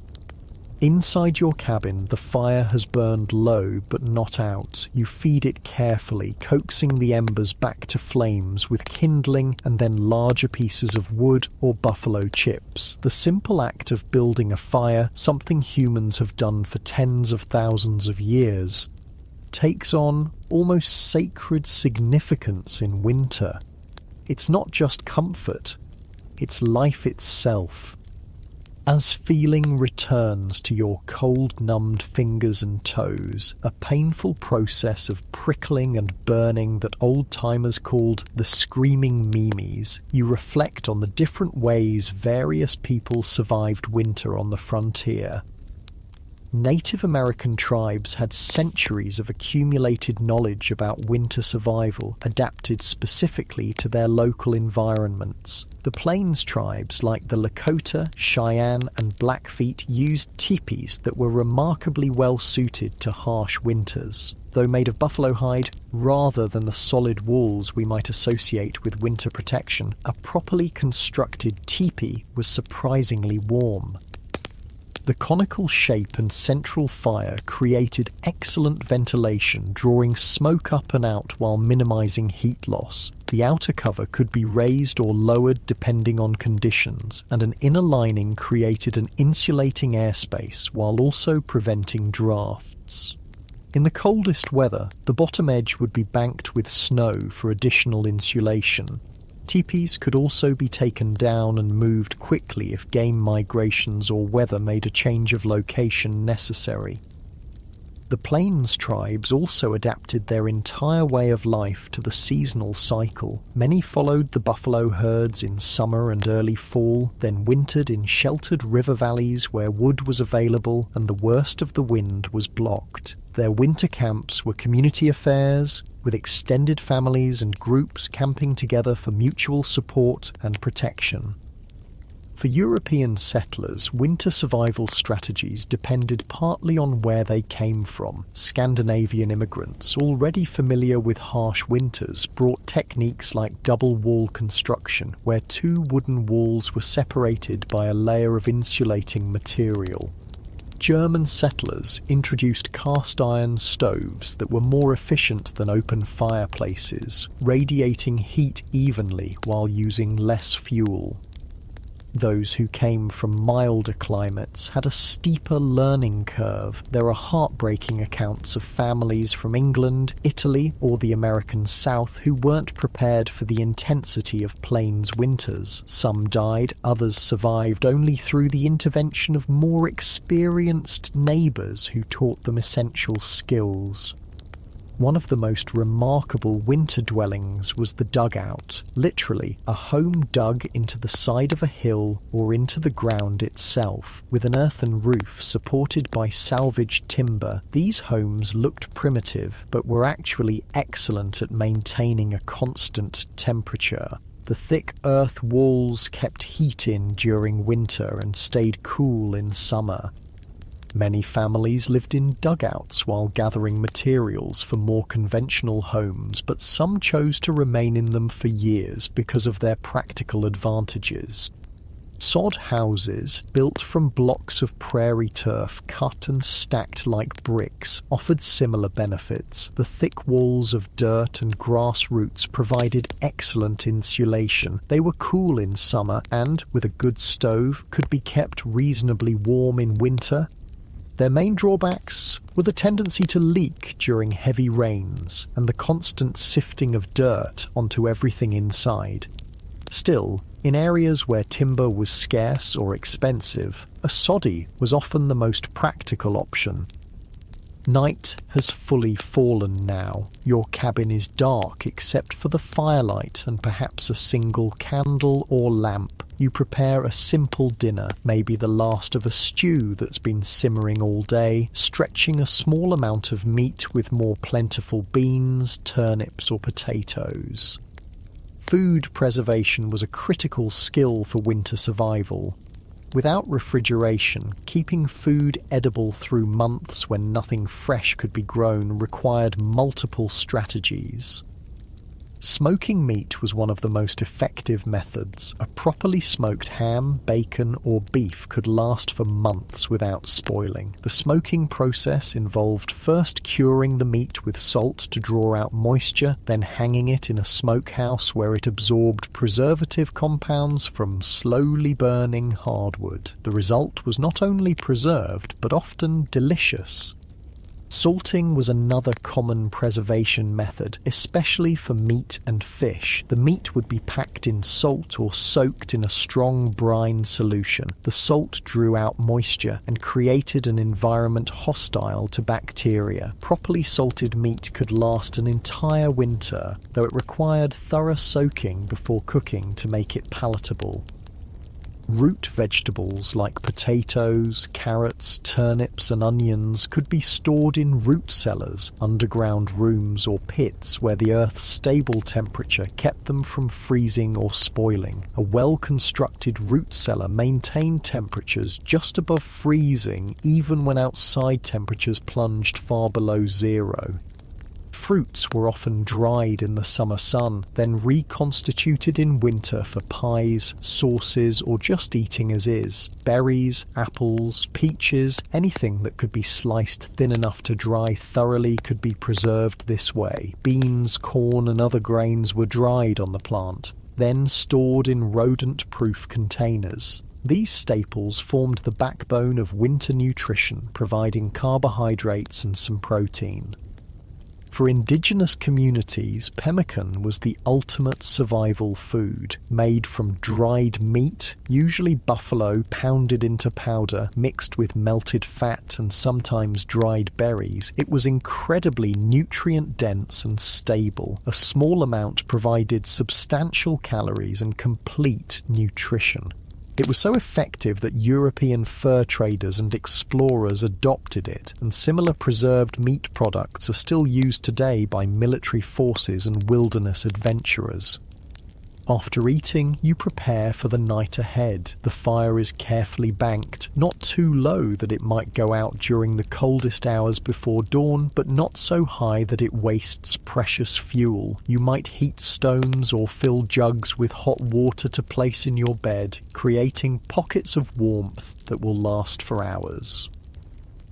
Inside your cabin, the fire has burned low but not out. You feed it carefully, coaxing the embers back to flames with kindling and then larger pieces of wood or buffalo chips. The simple act of building a fire, something humans have done for tens of thousands of years, takes on almost sacred significance in winter. It's not just comfort, it's life itself. As feeling returns to your cold-numbed fingers and toes, a painful process of prickling and burning that old-timers called the screaming memes, you reflect on the different ways various people survived winter on the frontier. Native American tribes had centuries of accumulated knowledge about winter survival, adapted specifically to their local environments. The Plains tribes like the Lakota, Cheyenne, and Blackfeet used teepees that were remarkably well suited to harsh winters. Though made of buffalo hide, rather than the solid walls we might associate with winter protection, a properly constructed teepee was surprisingly warm. The conical shape and central fire created excellent ventilation, drawing smoke up and out while minimizing heat loss. The outer cover could be raised or lowered depending on conditions, and an inner lining created an insulating airspace while also preventing drafts. In the coldest weather, the bottom edge would be banked with snow for additional insulation. Teepees could also be taken down and moved quickly if game migrations or weather made a change of location necessary. The Plains tribes also adapted their entire way of life to the seasonal cycle. Many followed the buffalo herds in summer and early fall, then wintered in sheltered river valleys where wood was available and the worst of the wind was blocked. Their winter camps were community affairs, with extended families and groups camping together for mutual support and protection. For European settlers, winter survival strategies depended partly on where they came from. Scandinavian immigrants, already familiar with harsh winters, brought techniques like double wall construction, where two wooden walls were separated by a layer of insulating material. German settlers introduced cast iron stoves that were more efficient than open fireplaces, radiating heat evenly while using less fuel. Those who came from milder climates had a steeper learning curve. There are heartbreaking accounts of families from England, Italy, or the American South who weren't prepared for the intensity of plains winters. Some died, others survived only through the intervention of more experienced neighbours who taught them essential skills. One of the most remarkable winter dwellings was the dugout, literally a home dug into the side of a hill or into the ground itself, with an earthen roof supported by salvaged timber. These homes looked primitive, but were actually excellent at maintaining a constant temperature. The thick earth walls kept heat in during winter and stayed cool in summer. Many families lived in dugouts while gathering materials for more conventional homes, but some chose to remain in them for years because of their practical advantages. Sod houses, built from blocks of prairie turf cut and stacked like bricks, offered similar benefits. The thick walls of dirt and grass roots provided excellent insulation. They were cool in summer and, with a good stove, could be kept reasonably warm in winter. Their main drawbacks were the tendency to leak during heavy rains and the constant sifting of dirt onto everything inside. Still, in areas where timber was scarce or expensive, a soddy was often the most practical option. Night has fully fallen now. Your cabin is dark except for the firelight and perhaps a single candle or lamp. You prepare a simple dinner, maybe the last of a stew that's been simmering all day, stretching a small amount of meat with more plentiful beans, turnips or potatoes. Food preservation was a critical skill for winter survival. Without refrigeration, keeping food edible through months when nothing fresh could be grown required multiple strategies. Smoking meat was one of the most effective methods. A properly smoked ham, bacon, or beef could last for months without spoiling. The smoking process involved first curing the meat with salt to draw out moisture, then hanging it in a smokehouse where it absorbed preservative compounds from slowly burning hardwood. The result was not only preserved, but often delicious. Salting was another common preservation method, especially for meat and fish. The meat would be packed in salt or soaked in a strong brine solution. The salt drew out moisture and created an environment hostile to bacteria. Properly salted meat could last an entire winter, though it required thorough soaking before cooking to make it palatable. Root vegetables like potatoes, carrots, turnips and onions could be stored in root cellars, underground rooms or pits where the earth's stable temperature kept them from freezing or spoiling. A well-constructed root cellar maintained temperatures just above freezing even when outside temperatures plunged far below zero. Fruits were often dried in the summer sun, then reconstituted in winter for pies, sauces, or just eating as is. Berries, apples, peaches, anything that could be sliced thin enough to dry thoroughly could be preserved this way. Beans, corn, and other grains were dried on the plant, then stored in rodent-proof containers. These staples formed the backbone of winter nutrition, providing carbohydrates and some protein. For indigenous communities, pemmican was the ultimate survival food. Made from dried meat, usually buffalo pounded into powder, mixed with melted fat and sometimes dried berries, it was incredibly nutrient-dense and stable. A small amount provided substantial calories and complete nutrition. It was so effective that European fur traders and explorers adopted it, and similar preserved meat products are still used today by military forces and wilderness adventurers. After eating, you prepare for the night ahead. The fire is carefully banked, not too low that it might go out during the coldest hours before dawn, but not so high that it wastes precious fuel. You might heat stones or fill jugs with hot water to place in your bed, creating pockets of warmth that will last for hours.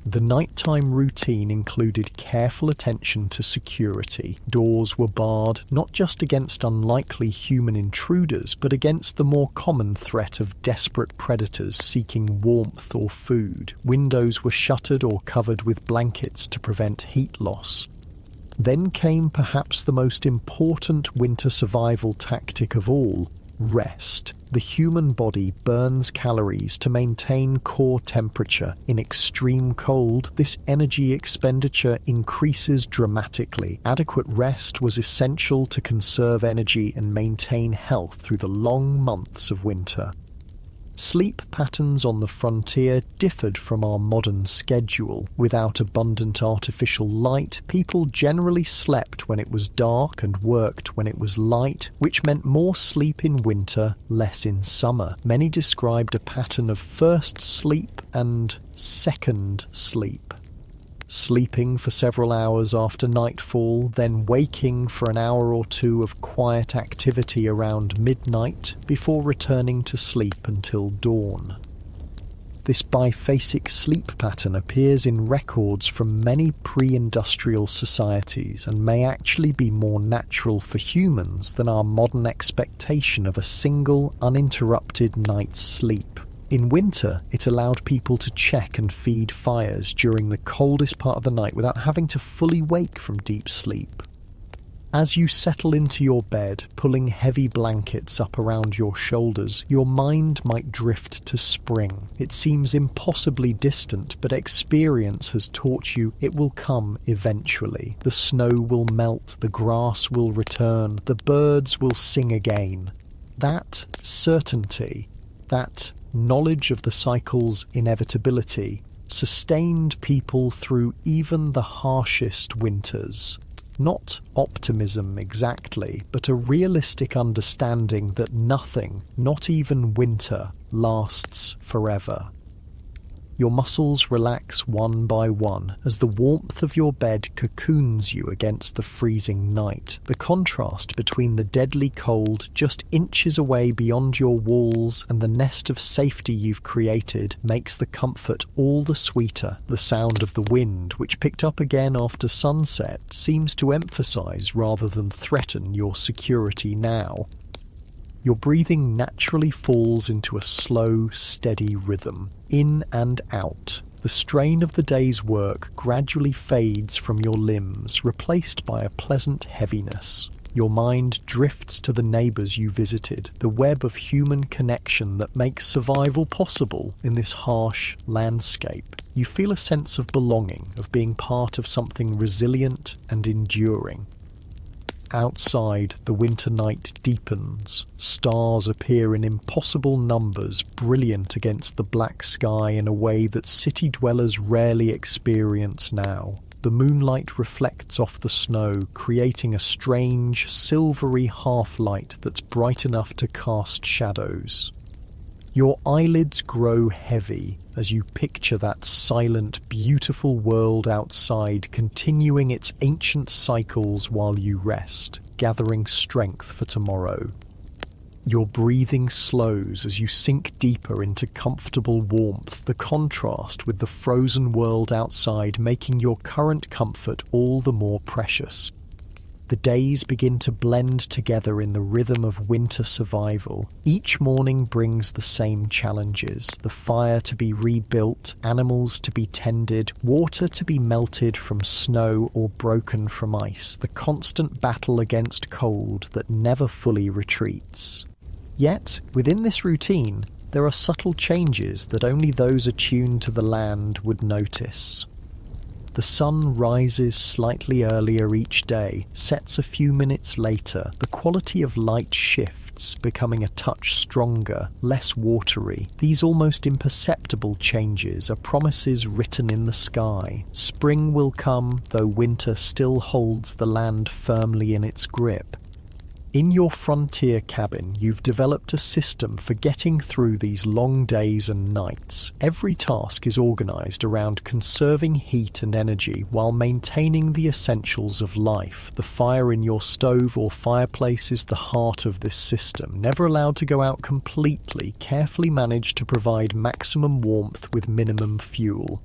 The nighttime routine included careful attention to security. Doors were barred, not just against unlikely human intruders, but against the more common threat of desperate predators seeking warmth or food. Windows were shuttered or covered with blankets to prevent heat loss. Then came perhaps the most important winter survival tactic of all: Rest. The human body burns calories to maintain core temperature. In extreme cold, this energy expenditure increases dramatically. Adequate rest was essential to conserve energy and maintain health through the long months of winter. Sleep patterns on the frontier differed from our modern schedule. Without abundant artificial light, people generally slept when it was dark and worked when it was light, which meant more sleep in winter, less in summer. Many described a pattern of first sleep and second sleep. Sleeping for several hours after nightfall, then waking for an hour or two of quiet activity around midnight before returning to sleep until dawn. This biphasic sleep pattern appears in records from many pre-industrial societies and may actually be more natural for humans than our modern expectation of a single, uninterrupted night's sleep. In winter, it allowed people to check and feed fires during the coldest part of the night without having to fully wake from deep sleep. As you settle into your bed, pulling heavy blankets up around your shoulders, your mind might drift to spring. It seems impossibly distant, but experience has taught you it will come eventually. The snow will melt, the grass will return, the birds will sing again. That certainty, that knowledge of the cycle's inevitability, sustained people through even the harshest winters. Not optimism exactly, but a realistic understanding that nothing, not even winter, lasts forever. Your muscles relax one by one as the warmth of your bed cocoons you against the freezing night. The contrast between the deadly cold just inches away beyond your walls and the nest of safety you've created makes the comfort all the sweeter. The sound of the wind, which picked up again after sunset, seems to emphasize rather than threaten your security now. Your breathing naturally falls into a slow, steady rhythm, in and out. The strain of the day's work gradually fades from your limbs, replaced by a pleasant heaviness. Your mind drifts to the neighbours you visited, the web of human connection that makes survival possible in this harsh landscape. You feel a sense of belonging, of being part of something resilient and enduring. Outside, the winter night deepens. Stars appear in impossible numbers, brilliant against the black sky in a way that city dwellers rarely experience now. The moonlight reflects off the snow, creating a strange, silvery half-light that's bright enough to cast shadows. Your eyelids grow heavy as you picture that silent, beautiful world outside continuing its ancient cycles while you rest, gathering strength for tomorrow. Your breathing slows as you sink deeper into comfortable warmth, the contrast with the frozen world outside making your current comfort all the more precious. The days begin to blend together in the rhythm of winter survival. Each morning brings the same challenges: the fire to be rebuilt, animals to be tended, water to be melted from snow or broken from ice, the constant battle against cold that never fully retreats. Yet, within this routine, there are subtle changes that only those attuned to the land would notice. The sun rises slightly earlier each day, sets a few minutes later. The quality of light shifts, becoming a touch stronger, less watery. These almost imperceptible changes are promises written in the sky. Spring will come, though winter still holds the land firmly in its grip. In your frontier cabin, you've developed a system for getting through these long days and nights. Every task is organized around conserving heat and energy while maintaining the essentials of life. The fire in your stove or fireplace is the heart of this system, never allowed to go out completely, carefully managed to provide maximum warmth with minimum fuel.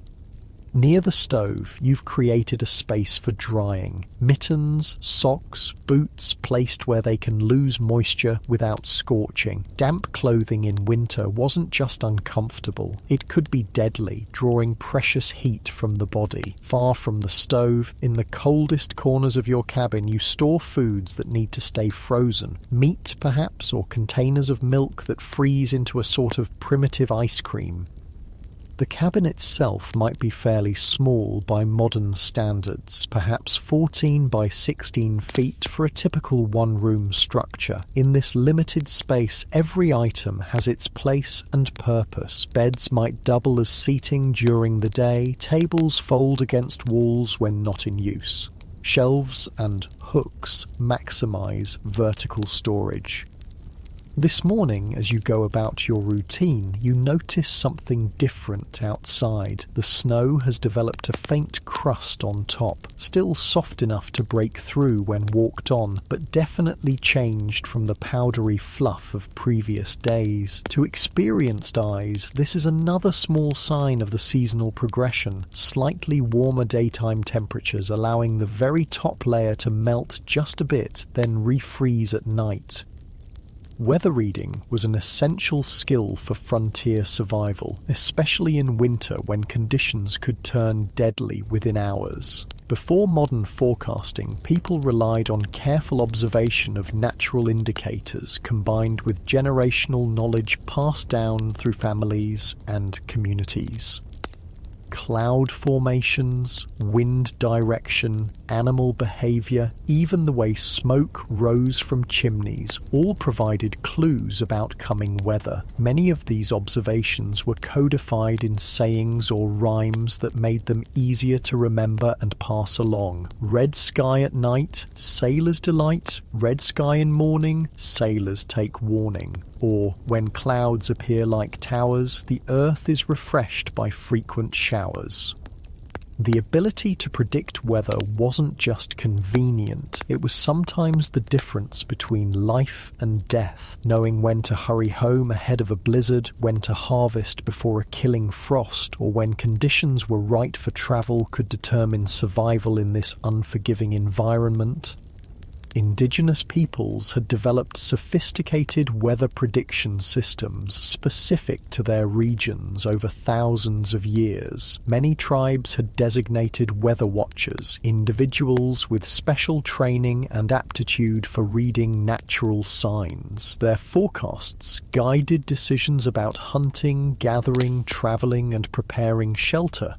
Near the stove, you've created a space for drying. Mittens, socks, boots placed where they can lose moisture without scorching. Damp clothing in winter wasn't just uncomfortable, it could be deadly, drawing precious heat from the body. Far from the stove, in the coldest corners of your cabin, you store foods that need to stay frozen. Meat, perhaps, or containers of milk that freeze into a sort of primitive ice cream. The cabin itself might be fairly small by modern standards, perhaps 14 by 16 feet for a typical one-room structure. In this limited space, every item has its place and purpose. Beds might double as seating during the day, tables fold against walls when not in use. Shelves and hooks maximize vertical storage. This morning, as you go about your routine, you notice something different outside. The snow has developed a faint crust on top, still soft enough to break through when walked on, but definitely changed from the powdery fluff of previous days. To experienced eyes, this is another small sign of the seasonal progression, slightly warmer daytime temperatures allowing the very top layer to melt just a bit, then refreeze at night. Weather reading was an essential skill for frontier survival, especially in winter when conditions could turn deadly within hours. Before modern forecasting, people relied on careful observation of natural indicators combined with generational knowledge passed down through families and communities. Cloud formations, wind direction, animal behavior, even the way smoke rose from chimneys, all provided clues about coming weather. Many of these observations were codified in sayings or rhymes that made them easier to remember and pass along. Red sky at night, sailors delight. Red sky in morning, sailors take warning. Or, when clouds appear like towers, the earth is refreshed by frequent showers. The ability to predict weather wasn't just convenient, it was sometimes the difference between life and death, knowing when to hurry home ahead of a blizzard, when to harvest before a killing frost, or when conditions were right for travel could determine survival in this unforgiving environment. Indigenous peoples had developed sophisticated weather prediction systems specific to their regions over thousands of years. Many tribes had designated weather watchers, individuals with special training and aptitude for reading natural signs. Their forecasts guided decisions about hunting, gathering, traveling, and preparing shelter.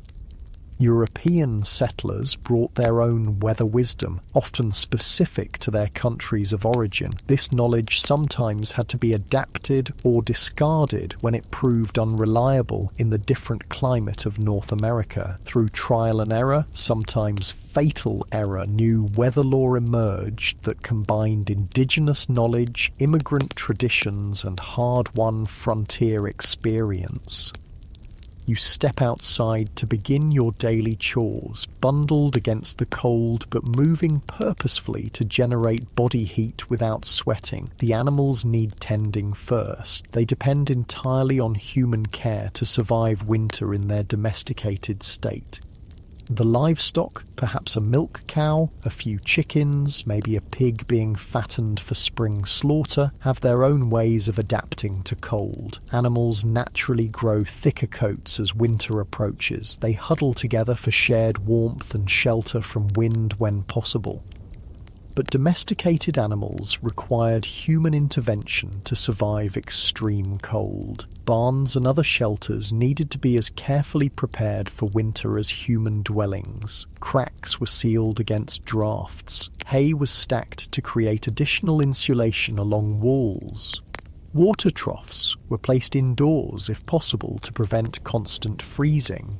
European settlers brought their own weather wisdom, often specific to their countries of origin. This knowledge sometimes had to be adapted or discarded when it proved unreliable in the different climate of North America. Through trial and error, sometimes fatal error, new weather law emerged that combined indigenous knowledge, immigrant traditions, and hard-won frontier experience. You step outside to begin your daily chores, bundled against the cold but moving purposefully to generate body heat without sweating. The animals need tending first. They depend entirely on human care to survive winter in their domesticated state. The livestock, perhaps a milk cow, a few chickens, maybe a pig being fattened for spring slaughter, have their own ways of adapting to cold. Animals naturally grow thicker coats as winter approaches. They huddle together for shared warmth and shelter from wind when possible. But domesticated animals required human intervention to survive extreme cold. Barns and other shelters needed to be as carefully prepared for winter as human dwellings. Cracks were sealed against drafts. Hay was stacked to create additional insulation along walls. Water troughs were placed indoors if possible to prevent constant freezing.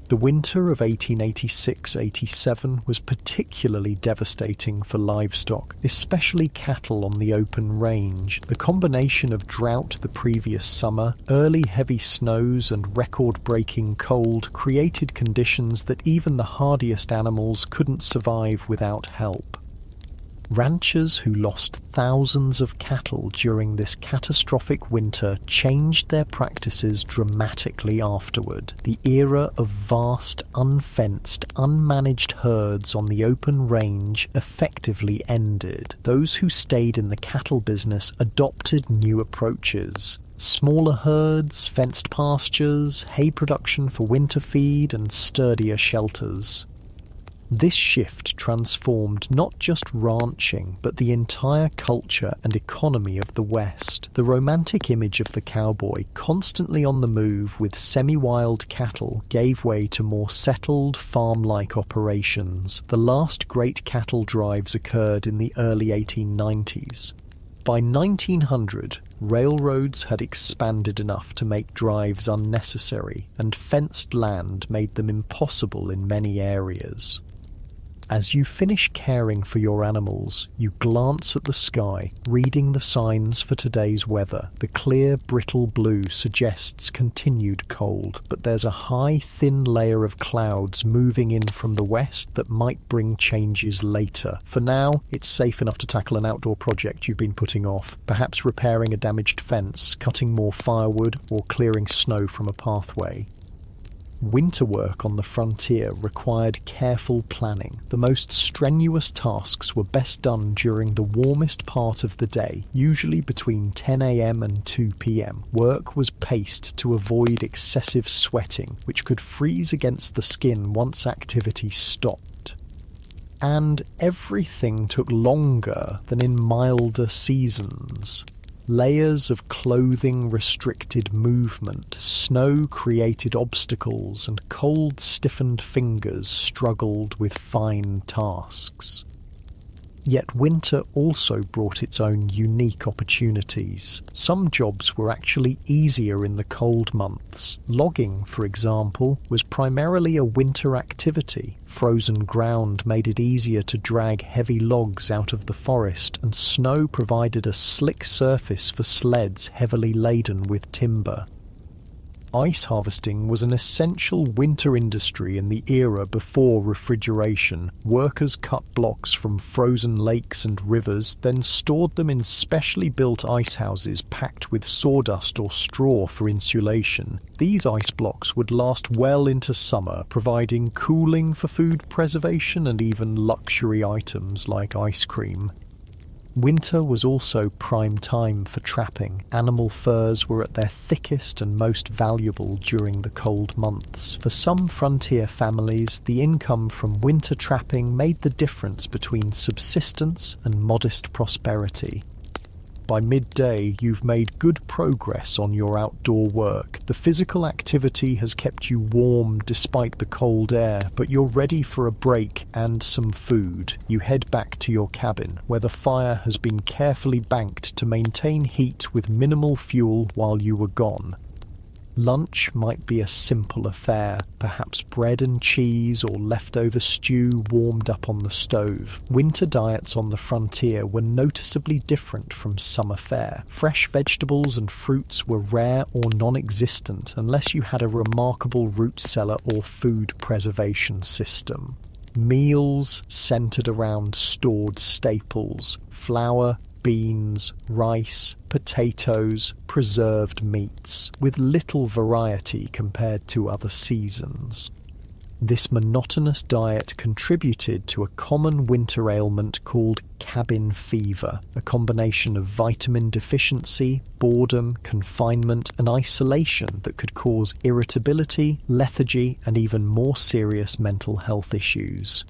The winter of 1886-87 was particularly devastating for livestock, especially cattle on the open range. The combination of drought the previous summer, early heavy snows and record-breaking cold created conditions that even the hardiest animals couldn't survive without help. Ranchers who lost thousands of cattle during this catastrophic winter changed their practices dramatically afterward. The era of vast, unfenced, unmanaged herds on the open range effectively ended. Those who stayed in the cattle business adopted new approaches. Smaller herds, fenced pastures, hay production for winter feed, and sturdier shelters. This shift transformed not just ranching, but the entire culture and economy of the West. The romantic image of the cowboy, constantly on the move with semi-wild cattle, gave way to more settled, farm-like operations. The last great cattle drives occurred in the early 1890s. By 1900, railroads had expanded enough to make drives unnecessary, and fenced land made them impossible in many areas. As you finish caring for your animals, you glance at the sky, reading the signs for today's weather. The clear, brittle blue suggests continued cold, but there's a high, thin layer of clouds moving in from the west that might bring changes later. For now, it's safe enough to tackle an outdoor project you've been putting off, perhaps repairing a damaged fence, cutting more firewood, or clearing snow from a pathway. Winter work on the frontier required careful planning. The most strenuous tasks were best done during the warmest part of the day, usually between 10 a.m. and 2 p.m. Work was paced to avoid excessive sweating, which could freeze against the skin once activity stopped. And everything took longer than in milder seasons. Layers of clothing restricted movement, snow created obstacles, and cold stiffened fingers struggled with fine tasks. Yet winter also brought its own unique opportunities. Some jobs were actually easier in the cold months. Logging, for example, was primarily a winter activity. Frozen ground made it easier to drag heavy logs out of the forest, and snow provided a slick surface for sleds heavily laden with timber. Ice harvesting was an essential winter industry in the era before refrigeration. Workers cut blocks from frozen lakes and rivers, then stored them in specially built ice houses packed with sawdust or straw for insulation. These ice blocks would last well into summer, providing cooling for food preservation and even luxury items like ice cream. Winter was also prime time for trapping. Animal furs were at their thickest and most valuable during the cold months. For some frontier families, the income from winter trapping made the difference between subsistence and modest prosperity. By midday, you've made good progress on your outdoor work. The physical activity has kept you warm despite the cold air, but you're ready for a break and some food. You head back to your cabin, where the fire has been carefully banked to maintain heat with minimal fuel while you were gone. Lunch might be a simple affair, perhaps bread and cheese or leftover stew warmed up on the stove. Winter diets on the frontier were noticeably different from summer fare. Fresh vegetables and fruits were rare or non-existent unless you had a remarkable root cellar or food preservation system. Meals centered around stored staples: flour, beans, rice, potatoes, preserved meats, with little variety compared to other seasons. This monotonous diet contributed to a common winter ailment called cabin fever, a combination of vitamin deficiency, boredom, confinement, and isolation that could cause irritability, lethargy, and even more serious mental health issues.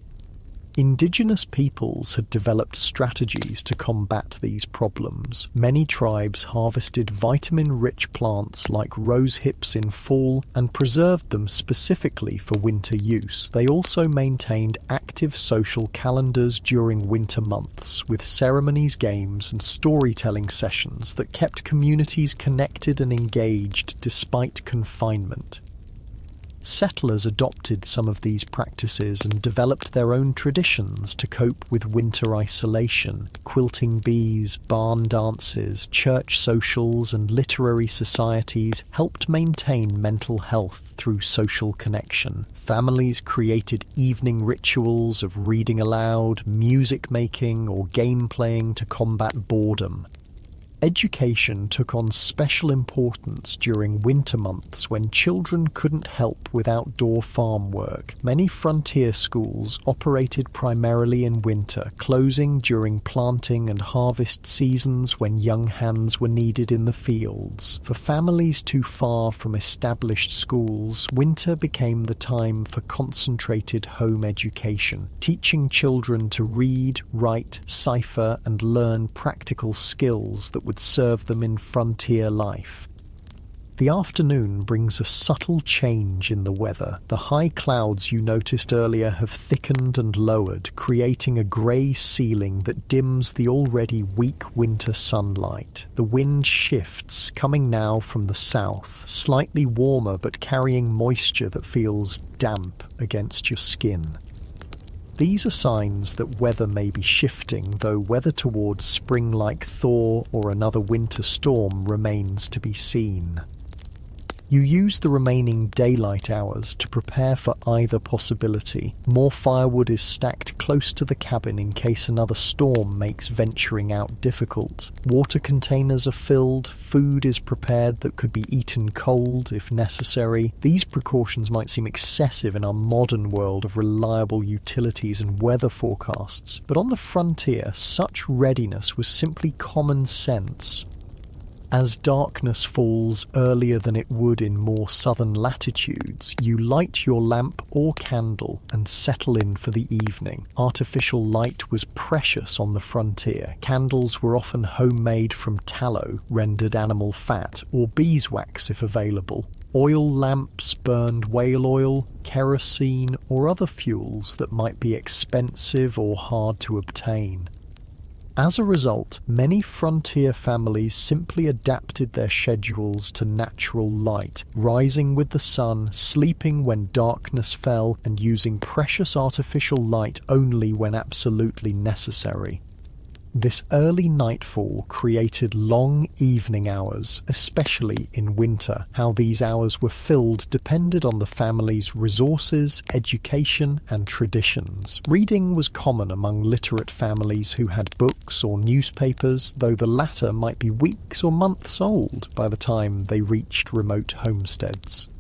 Indigenous peoples had developed strategies to combat these problems. Many tribes harvested vitamin-rich plants like rose hips in fall and preserved them specifically for winter use. They also maintained active social calendars during winter months, with ceremonies, games, and storytelling sessions that kept communities connected and engaged despite confinement. Settlers adopted some of these practices and developed their own traditions to cope with winter isolation. Quilting bees, barn dances, church socials, and literary societies helped maintain mental health through social connection. Families created evening rituals of reading aloud, music making, or game playing to combat boredom. Education took on special importance during winter months when children couldn't help with outdoor farm work. Many frontier schools operated primarily in winter, closing during planting and harvest seasons when young hands were needed in the fields. For families too far from established schools, winter became the time for concentrated home education, teaching children to read, write, cipher, and learn practical skills that would serve them in frontier life. The afternoon brings a subtle change in the weather. The high clouds you noticed earlier have thickened and lowered, creating a grey ceiling that dims the already weak winter sunlight. The wind shifts, coming now from the south, slightly warmer but carrying moisture that feels damp against your skin. These are signs that weather may be shifting, though whether towards spring like thaw or another winter storm remains to be seen. You use the remaining daylight hours to prepare for either possibility. More firewood is stacked close to the cabin in case another storm makes venturing out difficult. Water containers are filled, food is prepared that could be eaten cold if necessary. These precautions might seem excessive in our modern world of reliable utilities and weather forecasts, but on the frontier, such readiness was simply common sense. As darkness falls earlier than it would in more southern latitudes, you light your lamp or candle and settle in for the evening. Artificial light was precious on the frontier. Candles were often homemade from tallow, rendered animal fat, or beeswax if available. Oil lamps burned whale oil, kerosene, or other fuels that might be expensive or hard to obtain. As a result, many frontier families simply adapted their schedules to natural light, rising with the sun, sleeping when darkness fell, and using precious artificial light only when absolutely necessary. This early nightfall created long evening hours, especially in winter. How these hours were filled depended on the family's resources, education, and traditions. Reading was common among literate families who had books or newspapers, though the latter might be weeks or months old by the time they reached remote homesteads.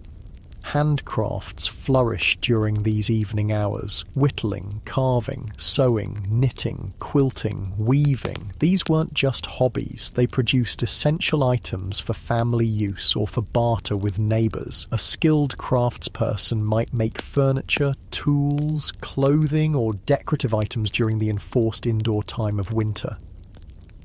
Handcrafts flourished during these evening hours. Whittling, carving, sewing, knitting, quilting, weaving. These weren't just hobbies, they produced essential items for family use or for barter with neighbours. A skilled craftsperson might make furniture, tools, clothing, or decorative items during the enforced indoor time of winter.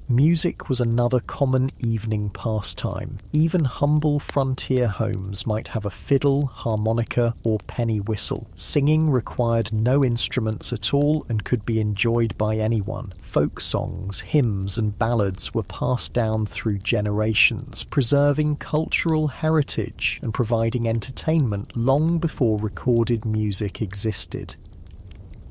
Music was another common evening pastime. Even humble frontier homes might have a fiddle, harmonica, or penny whistle. Singing required no instruments at all and could be enjoyed by anyone. Folk songs, hymns, and ballads were passed down through generations, preserving cultural heritage and providing entertainment long before recorded music existed.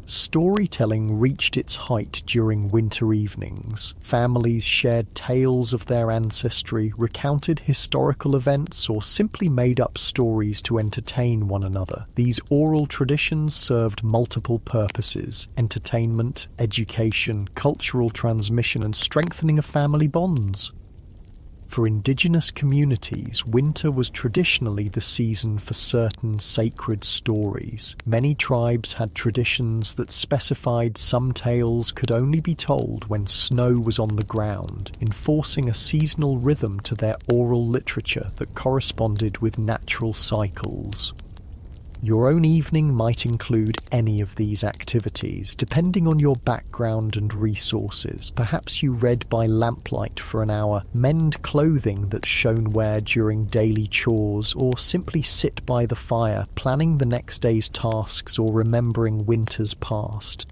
Storytelling reached its height during winter evenings. Families shared tales of their ancestry, recounted historical events, or simply made up stories to entertain one another. These oral traditions served multiple purposes: entertainment, education, cultural transmission, and strengthening of family bonds. For indigenous communities, winter was traditionally the season for certain sacred stories. Many tribes had traditions that specified some tales could only be told when snow was on the ground, enforcing a seasonal rhythm to their oral literature that corresponded with natural cycles. Your own evening might include any of these activities, depending on your background and resources. Perhaps you read by lamplight for an hour, mend clothing that's shown wear during daily chores, or simply sit by the fire, planning the next day's tasks or remembering winters past.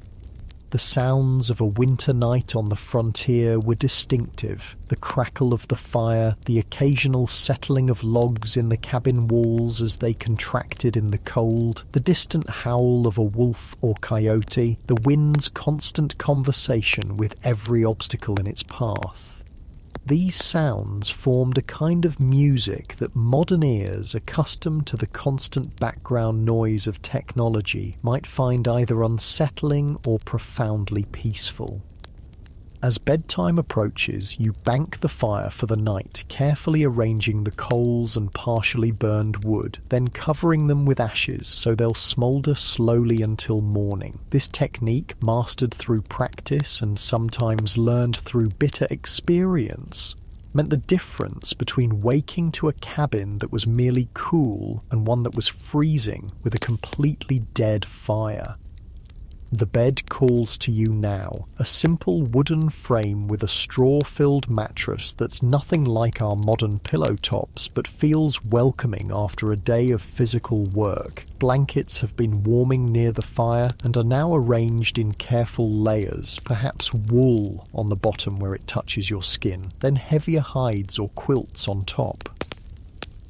The sounds of a winter night on the frontier were distinctive. The crackle of the fire, the occasional settling of logs in the cabin walls as they contracted in the cold, the distant howl of a wolf or coyote, the wind's constant conversation with every obstacle in its path. These sounds formed a kind of music that modern ears, accustomed to the constant background noise of technology, might find either unsettling or profoundly peaceful. As bedtime approaches, you bank the fire for the night, carefully arranging the coals and partially burned wood, then covering them with ashes so they'll smoulder slowly until morning. This technique, mastered through practice and sometimes learned through bitter experience, meant the difference between waking to a cabin that was merely cool and one that was freezing with a completely dead fire. The bed calls to you now, a simple wooden frame with a straw-filled mattress that's nothing like our modern pillow tops but feels welcoming after a day of physical work. Blankets have been warming near the fire and are now arranged in careful layers, perhaps wool on the bottom where it touches your skin, then heavier hides or quilts on top.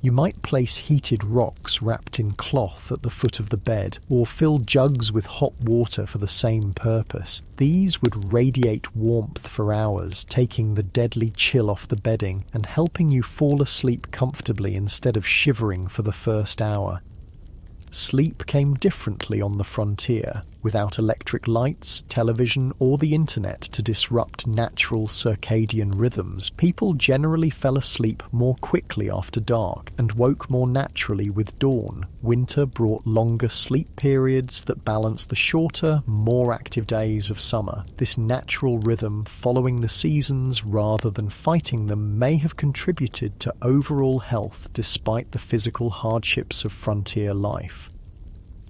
You might place heated rocks wrapped in cloth at the foot of the bed, or fill jugs with hot water for the same purpose. These would radiate warmth for hours, taking the deadly chill off the bedding and helping you fall asleep comfortably instead of shivering for the first hour. Sleep came differently on the frontier, without electric lights, television, or the internet to disrupt natural circadian rhythms. People generally fell asleep more quickly after dark and woke more naturally with dawn. Winter brought longer sleep periods that balanced the shorter, more active days of summer. This natural rhythm, following the seasons rather than fighting them, may have contributed to overall health despite the physical hardships of frontier life.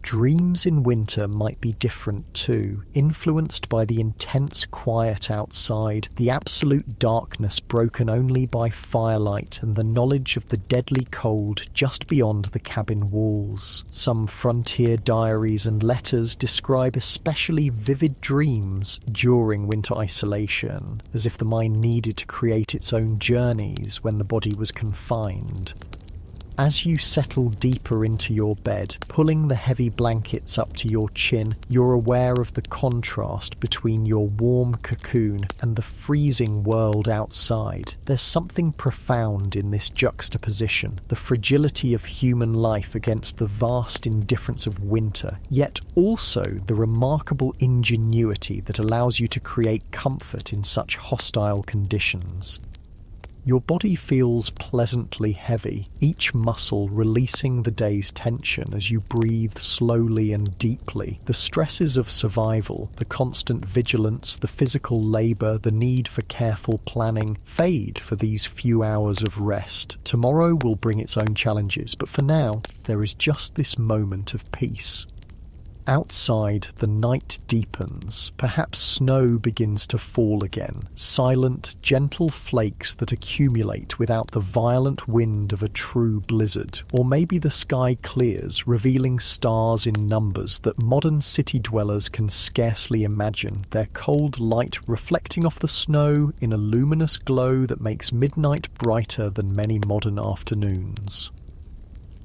Dreams in winter might be different too, influenced by the intense quiet outside, the absolute darkness broken only by firelight, and the knowledge of the deadly cold just beyond the cabin walls. Some frontier diaries and letters describe especially vivid dreams during winter isolation, as if the mind needed to create its own journeys when the body was confined. As you settle deeper into your bed, pulling the heavy blankets up to your chin, you're aware of the contrast between your warm cocoon and the freezing world outside. There's something profound in this juxtaposition, the fragility of human life against the vast indifference of winter, yet also the remarkable ingenuity that allows you to create comfort in such hostile conditions. Your body feels pleasantly heavy, each muscle releasing the day's tension as you breathe slowly and deeply. The stresses of survival, the constant vigilance, the physical labor, the need for careful planning fade for these few hours of rest. Tomorrow will bring its own challenges, but for now, there is just this moment of peace. Outside, the night deepens. Perhaps snow begins to fall again, silent, gentle flakes that accumulate without the violent wind of a true blizzard. Or maybe the sky clears, revealing stars in numbers that modern city dwellers can scarcely imagine, their cold light reflecting off the snow in a luminous glow that makes midnight brighter than many modern afternoons.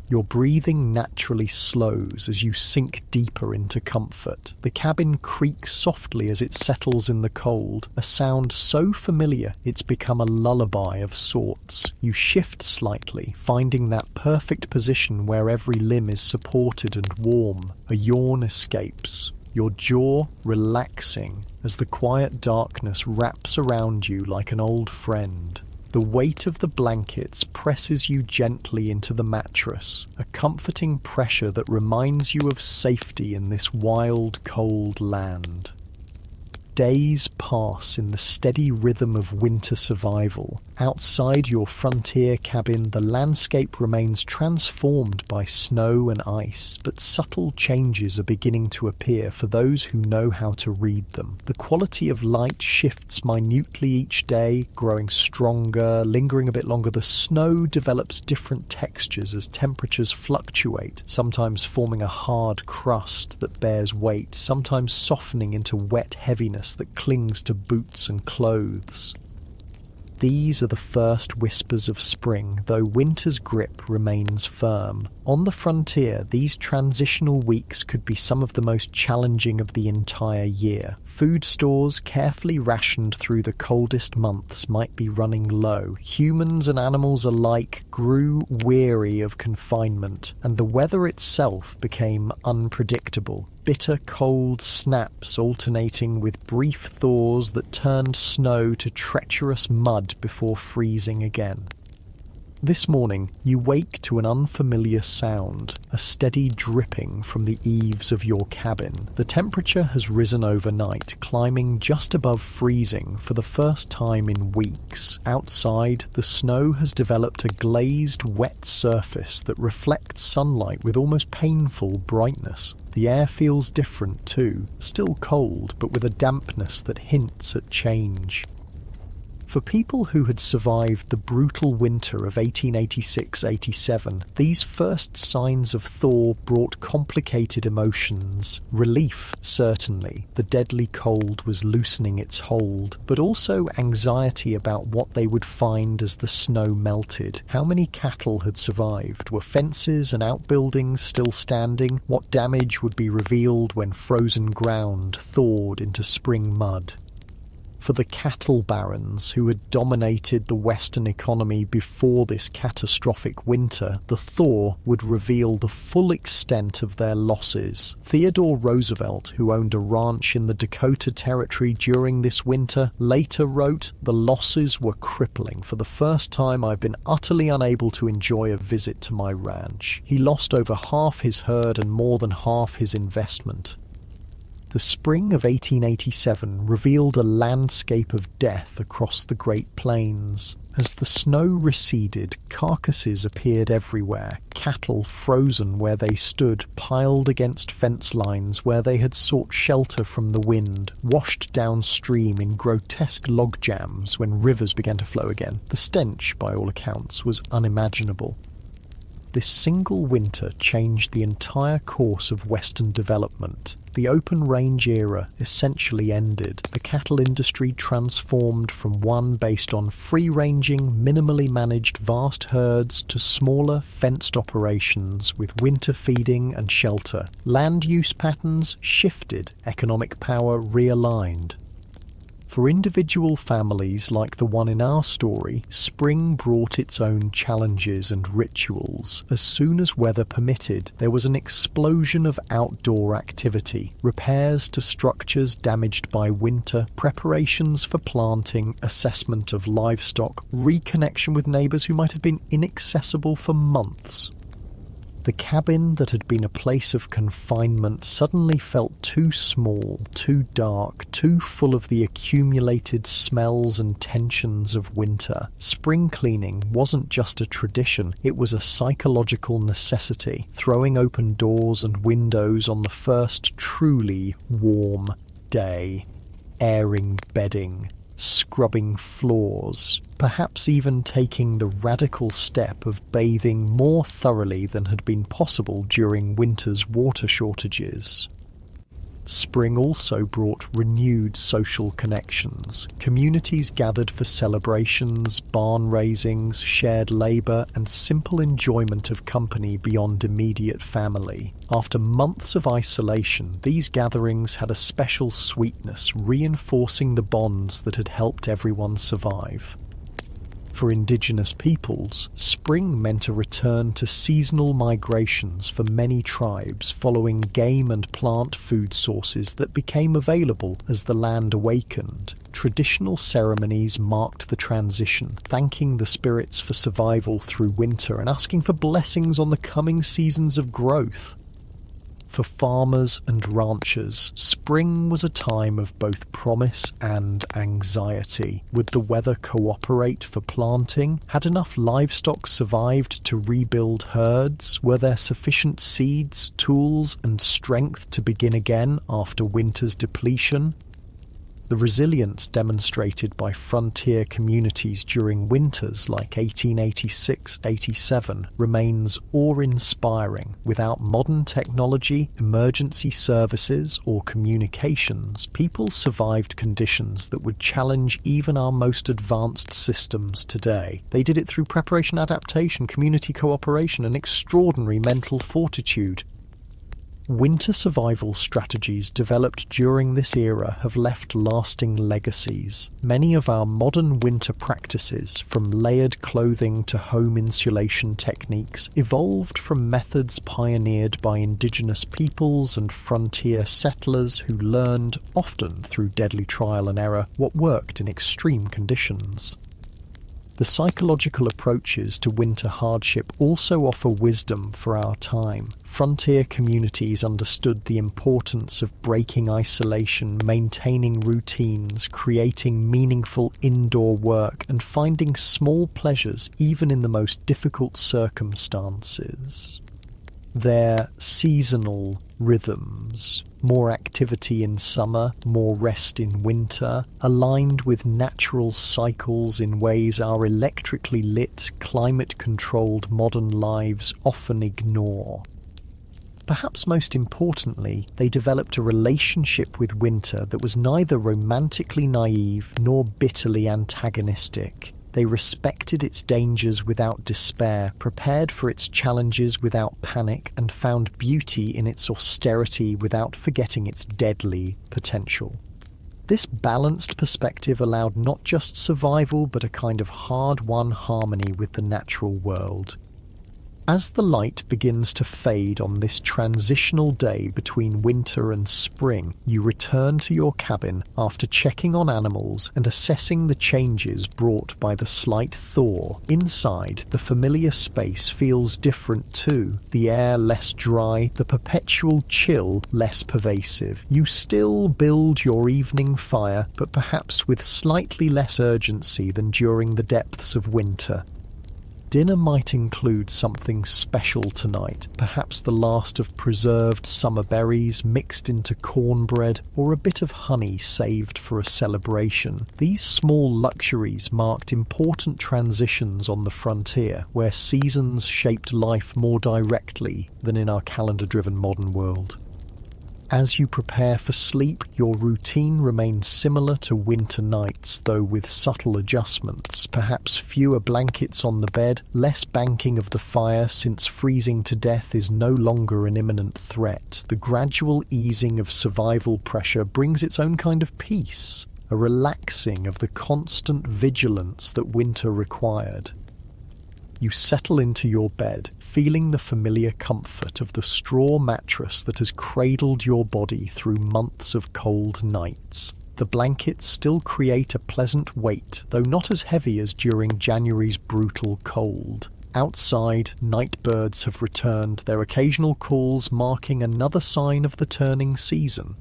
Your breathing naturally slows as you sink deeper into comfort. The cabin creaks softly as it settles in the cold, a sound so familiar it's become a lullaby of sorts. You shift slightly, finding that perfect position where every limb is supported and warm. A yawn escapes, your jaw relaxing as the quiet darkness wraps around you like an old friend. The weight of the blankets presses you gently into the mattress, a comforting pressure that reminds you of safety in this wild, cold land. Days pass in the steady rhythm of winter survival. Outside your frontier cabin, the landscape remains transformed by snow and ice, but subtle changes are beginning to appear for those who know how to read them. The quality of light shifts minutely each day, growing stronger, lingering a bit longer. The snow develops different textures as temperatures fluctuate, sometimes forming a hard crust that bears weight, sometimes softening into wet heaviness that clings to boots and clothes. These are the first whispers of spring, though winter's grip remains firm. On the frontier, these transitional weeks could be some of the most challenging of the entire year. Food stores, carefully rationed through the coldest months, might be running low. Humans and animals alike grew weary of confinement, and the weather itself became unpredictable. Bitter cold snaps alternating with brief thaws that turned snow to treacherous mud before freezing again. This morning, you wake to an unfamiliar sound, a steady dripping from the eaves of your cabin. The temperature has risen overnight, climbing just above freezing for the first time in weeks. Outside, the snow has developed a glazed, wet surface that reflects sunlight with almost painful brightness. The air feels different too, still cold, but with a dampness that hints at change. For people who had survived the brutal winter of 1886-87, these first signs of thaw brought complicated emotions. Relief, certainly. The deadly cold was loosening its hold, but also anxiety about what they would find as the snow melted. How many cattle had survived? Were fences and outbuildings still standing? What damage would be revealed when frozen ground thawed into spring mud? For the cattle barons who had dominated the Western economy before this catastrophic winter, the thaw would reveal the full extent of their losses. Theodore Roosevelt, who owned a ranch in the Dakota Territory during this winter, later wrote, "The losses were crippling. For the first time, I've been utterly unable to enjoy a visit to my ranch." He lost over half his herd and more than half his investment. The spring of 1887 revealed a landscape of death across the Great Plains. As the snow receded, carcasses appeared everywhere, cattle frozen where they stood, piled against fence lines where they had sought shelter from the wind, washed downstream in grotesque log jams when rivers began to flow again. The stench, by all accounts, was unimaginable. This single winter changed the entire course of Western development. The open range era essentially ended. The cattle industry transformed from one based on free-ranging, minimally managed vast herds to smaller, fenced operations with winter feeding and shelter. Land use patterns shifted, economic power realigned. For individual families like the one in our story, spring brought its own challenges and rituals. As soon as weather permitted, there was an explosion of outdoor activity, repairs to structures damaged by winter, preparations for planting, assessment of livestock, reconnection with neighbours who might have been inaccessible for months. The cabin that had been a place of confinement suddenly felt too small, too dark, too full of the accumulated smells and tensions of winter. Spring cleaning wasn't just a tradition, it was a psychological necessity, throwing open doors and windows on the first truly warm day, airing bedding, scrubbing floors, perhaps even taking the radical step of bathing more thoroughly than had been possible during winter's water shortages. Spring also brought renewed social connections. Communities gathered for celebrations, barn raisings, shared labour, and simple enjoyment of company beyond immediate family. After months of isolation, these gatherings had a special sweetness, reinforcing the bonds that had helped everyone survive. For indigenous peoples, spring meant a return to seasonal migrations for many tribes following game and plant food sources that became available as the land awakened. Traditional ceremonies marked the transition, thanking the spirits for survival through winter and asking for blessings on the coming seasons of growth. For farmers and ranchers, spring was a time of both promise and anxiety. Would the weather cooperate for planting? Had enough livestock survived to rebuild herds? Were there sufficient seeds, tools, and strength to begin again after winter's depletion? The resilience demonstrated by frontier communities during winters like 1886-87 remains awe-inspiring. Without modern technology, emergency services, or communications, people survived conditions that would challenge even our most advanced systems today. They did it through preparation, adaptation, community cooperation, and extraordinary mental fortitude. Winter survival strategies developed during this era have left lasting legacies. Many of our modern winter practices, from layered clothing to home insulation techniques, evolved from methods pioneered by indigenous peoples and frontier settlers who learned, often through deadly trial and error, what worked in extreme conditions. The psychological approaches to winter hardship also offer wisdom for our time. Frontier communities understood the importance of breaking isolation, maintaining routines, creating meaningful indoor work, and finding small pleasures even in the most difficult circumstances. Their seasonal rhythms, more activity in summer, more rest in winter, aligned with natural cycles in ways our electrically lit, climate-controlled modern lives often ignore. Perhaps most importantly, they developed a relationship with winter that was neither romantically naive nor bitterly antagonistic. They respected its dangers without despair, prepared for its challenges without panic, and found beauty in its austerity without forgetting its deadly potential. This balanced perspective allowed not just survival, but a kind of hard-won harmony with the natural world. As the light begins to fade on this transitional day between winter and spring, you return to your cabin after checking on animals and assessing the changes brought by the slight thaw. Inside, the familiar space feels different too. The air less dry, the perpetual chill less pervasive. You still build your evening fire, but perhaps with slightly less urgency than during the depths of winter. Dinner might include something special tonight, perhaps the last of preserved summer berries mixed into cornbread, or a bit of honey saved for a celebration. These small luxuries marked important transitions on the frontier, where seasons shaped life more directly than in our calendar-driven modern world. As you prepare for sleep, your routine remains similar to winter nights, though with subtle adjustments. Perhaps fewer blankets on the bed, less banking of the fire since freezing to death is no longer an imminent threat. The gradual easing of survival pressure brings its own kind of peace, a relaxing of the constant vigilance that winter required. You settle into your bed, feeling the familiar comfort of the straw mattress that has cradled your body through months of cold nights. The blankets still create a pleasant weight, though not as heavy as during January's brutal cold. Outside, night birds have returned, their occasional calls marking another sign of the turning season.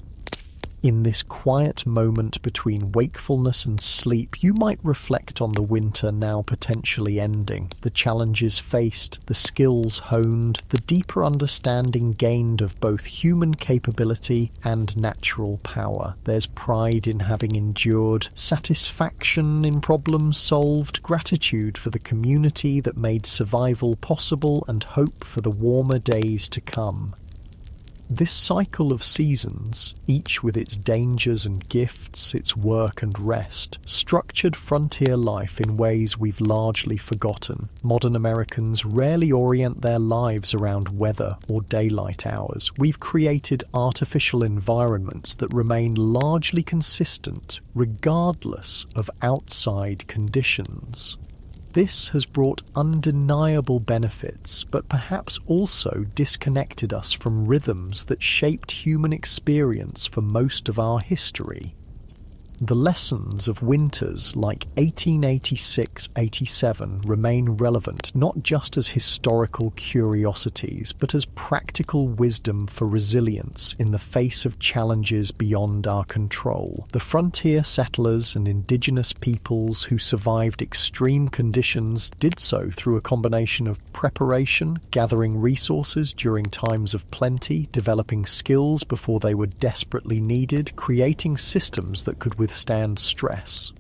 In this quiet moment between wakefulness and sleep, you might reflect on the winter now potentially ending, the challenges faced, the skills honed, the deeper understanding gained of both human capability and natural power. There's pride in having endured, satisfaction in problems solved, gratitude for the community that made survival possible, and hope for the warmer days to come. This cycle of seasons, each with its dangers and gifts, its work and rest, structured frontier life in ways we've largely forgotten. Modern Americans rarely orient their lives around weather or daylight hours. We've created artificial environments that remain largely consistent, regardless of outside conditions. This has brought undeniable benefits, but perhaps also disconnected us from rhythms that shaped human experience for most of our history. The lessons of winters like 1886-87 remain relevant not just as historical curiosities, but as practical wisdom for resilience in the face of challenges beyond our control. The frontier settlers and indigenous peoples who survived extreme conditions did so through a combination of preparation, gathering resources during times of plenty, developing skills before they were desperately needed, creating systems that could withstand stress.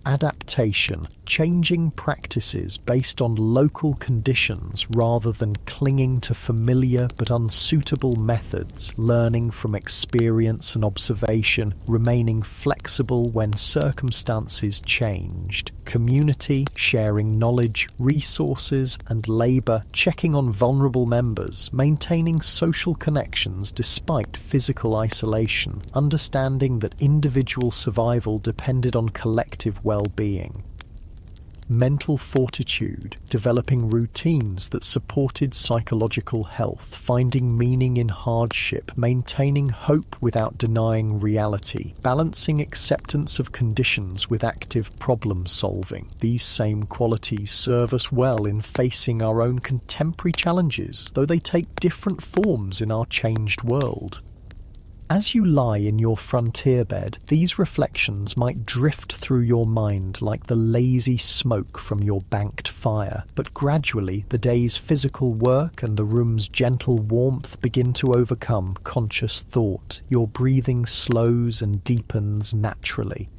Adaptation, changing practices based on local conditions rather than clinging to familiar but unsuitable methods, learning from experience and observation, remaining flexible when circumstances changed. Community, sharing knowledge, resources and labour, checking on vulnerable members, maintaining social connections despite physical isolation, understanding that individual survival depended on collective well-being. Mental fortitude, developing routines that supported psychological health, finding meaning in hardship, maintaining hope without denying reality, balancing acceptance of conditions with active problem solving. These same qualities serve us well in facing our own contemporary challenges, though they take different forms in our changed world. As you lie in your frontier bed, these reflections might drift through your mind like the lazy smoke from your banked fire, but gradually the day's physical work and the room's gentle warmth begin to overcome conscious thought. Your breathing slows and deepens naturally.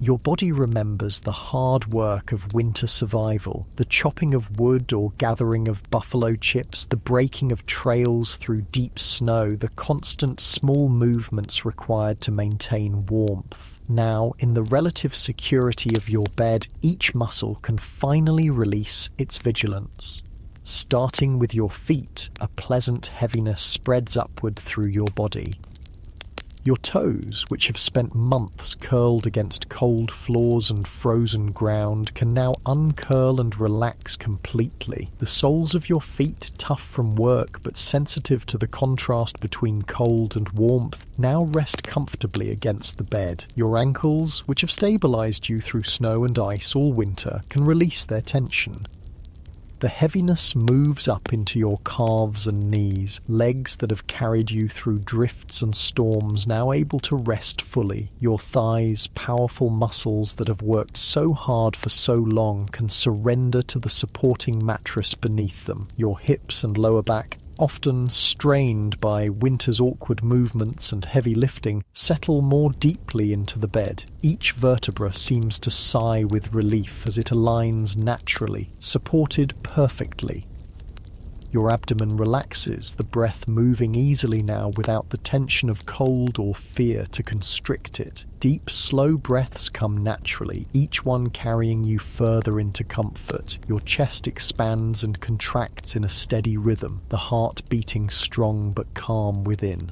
Your body remembers the hard work of winter survival, the chopping of wood or gathering of buffalo chips, the breaking of trails through deep snow, the constant small movements required to maintain warmth. Now, in the relative security of your bed, each muscle can finally release its vigilance. Starting with your feet, a pleasant heaviness spreads upward through your body. Your toes, which have spent months curled against cold floors and frozen ground, can now uncurl and relax completely. The soles of your feet, tough from work but sensitive to the contrast between cold and warmth, now rest comfortably against the bed. Your ankles, which have stabilised you through snow and ice all winter, can release their tension. The heaviness moves up into your calves and knees, legs that have carried you through drifts and storms now able to rest fully. Your thighs, powerful muscles that have worked so hard for so long, can surrender to the supporting mattress beneath them. Your hips and lower back, often strained by winter's awkward movements and heavy lifting, settle more deeply into the bed. Each vertebra seems to sigh with relief as it aligns naturally, supported perfectly. Your abdomen relaxes, the breath moving easily now without the tension of cold or fear to constrict it. Deep, slow breaths come naturally, each one carrying you further into comfort. Your chest expands and contracts in a steady rhythm, the heart beating strong but calm within.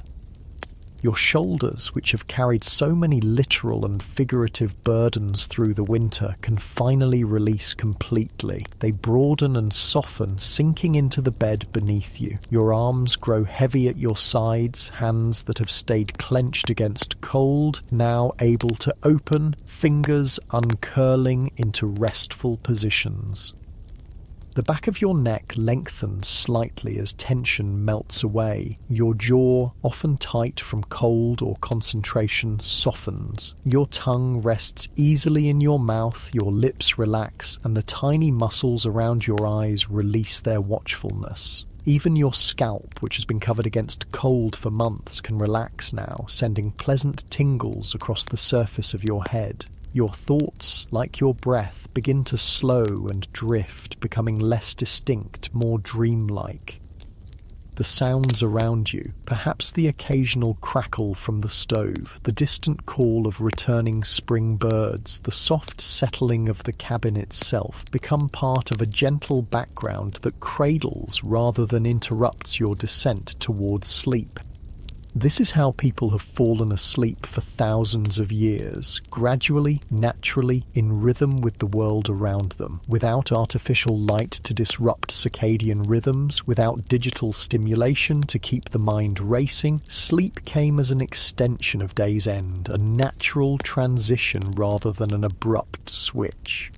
Your shoulders, which have carried so many literal and figurative burdens through the winter, can finally release completely. They broaden and soften, sinking into the bed beneath you. Your arms grow heavy at your sides, hands that have stayed clenched against cold, now able to open, fingers uncurling into restful positions. The back of your neck lengthens slightly as tension melts away. Your jaw, often tight from cold or concentration, softens. Your tongue rests easily in your mouth, your lips relax, and the tiny muscles around your eyes release their watchfulness. Even your scalp, which has been covered against cold for months, can relax now, sending pleasant tingles across the surface of your head. Your thoughts, like your breath, begin to slow and drift, becoming less distinct, more dreamlike. The sounds around you, perhaps the occasional crackle from the stove, the distant call of returning spring birds, the soft settling of the cabin itself, become part of a gentle background that cradles rather than interrupts your descent towards sleep. This is how people have fallen asleep for thousands of years, gradually, naturally, in rhythm with the world around them, without artificial light to disrupt circadian rhythms, without digital stimulation to keep the mind racing. Sleep came as an extension of day's end, a natural transition rather than an abrupt switch.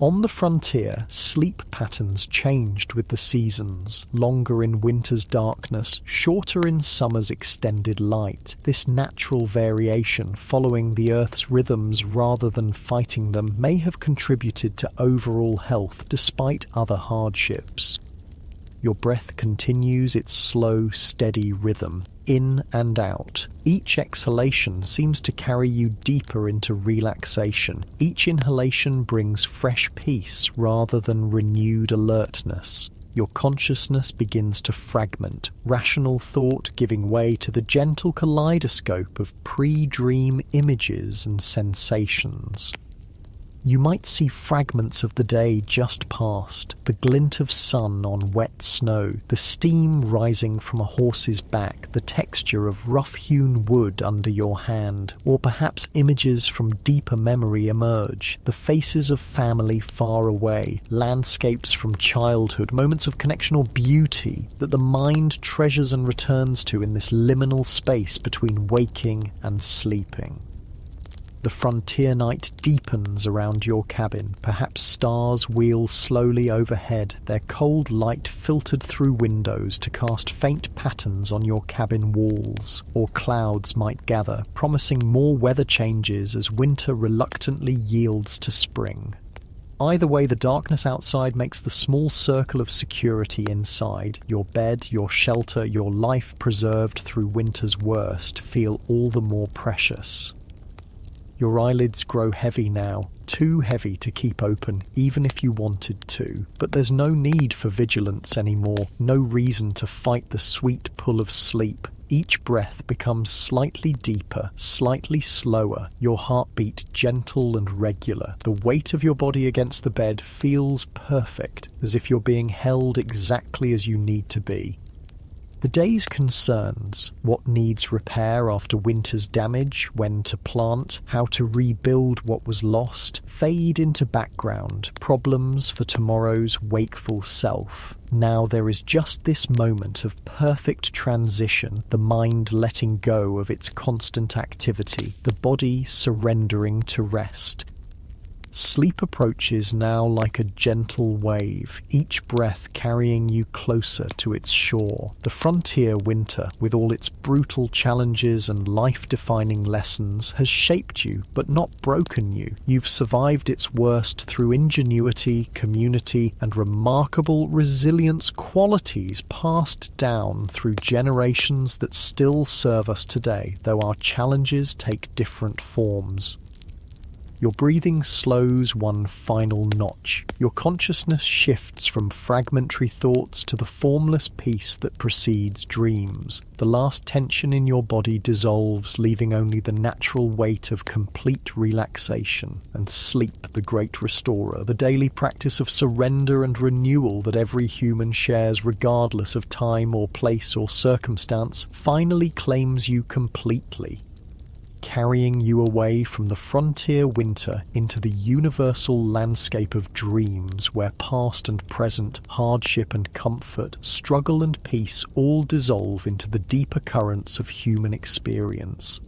On the frontier, sleep patterns changed with the seasons, longer in winter's darkness, shorter in summer's extended light. This natural variation, following the Earth's rhythms rather than fighting them, may have contributed to overall health despite other hardships. Your breath continues its slow, steady rhythm, in and out. Each exhalation seems to carry you deeper into relaxation. Each inhalation brings fresh peace rather than renewed alertness. Your consciousness begins to fragment, rational thought giving way to the gentle kaleidoscope of pre-dream images and sensations. You might see fragments of the day just past, the glint of sun on wet snow, the steam rising from a horse's back, the texture of rough-hewn wood under your hand, or perhaps images from deeper memory emerge, the faces of family far away, landscapes from childhood, moments of connection or beauty that the mind treasures and returns to in this liminal space between waking and sleeping. The frontier night deepens around your cabin. Perhaps stars wheel slowly overhead, their cold light filtered through windows to cast faint patterns on your cabin walls. Or clouds might gather, promising more weather changes as winter reluctantly yields to spring. Either way, the darkness outside makes the small circle of security inside, your bed, your shelter, your life preserved through winter's worst, feel all the more precious. Your eyelids grow heavy now, too heavy to keep open, even if you wanted to. But there's no need for vigilance anymore, no reason to fight the sweet pull of sleep. Each breath becomes slightly deeper, slightly slower, your heartbeat gentle and regular. The weight of your body against the bed feels perfect, as if you're being held exactly as you need to be. The day's concerns, what needs repair after winter's damage, when to plant, how to rebuild what was lost, fade into background, problems for tomorrow's wakeful self. Now there is just this moment of perfect transition, the mind letting go of its constant activity, the body surrendering to rest. Sleep approaches now like a gentle wave, each breath carrying you closer to its shore. The frontier winter, with all its brutal challenges and life-defining lessons, has shaped you, but not broken you. You've survived its worst through ingenuity, community, and remarkable resilience, qualities passed down through generations that still serve us today, though our challenges take different forms. Your breathing slows one final notch. Your consciousness shifts from fragmentary thoughts to the formless peace that precedes dreams. The last tension in your body dissolves, leaving only the natural weight of complete relaxation. And sleep, the great restorer, the daily practice of surrender and renewal that every human shares regardless of time or place or circumstance, finally claims you completely, carrying you away from the frontier winter into the universal landscape of dreams where past and present, hardship and comfort, struggle and peace all dissolve into the deeper currents of human experience.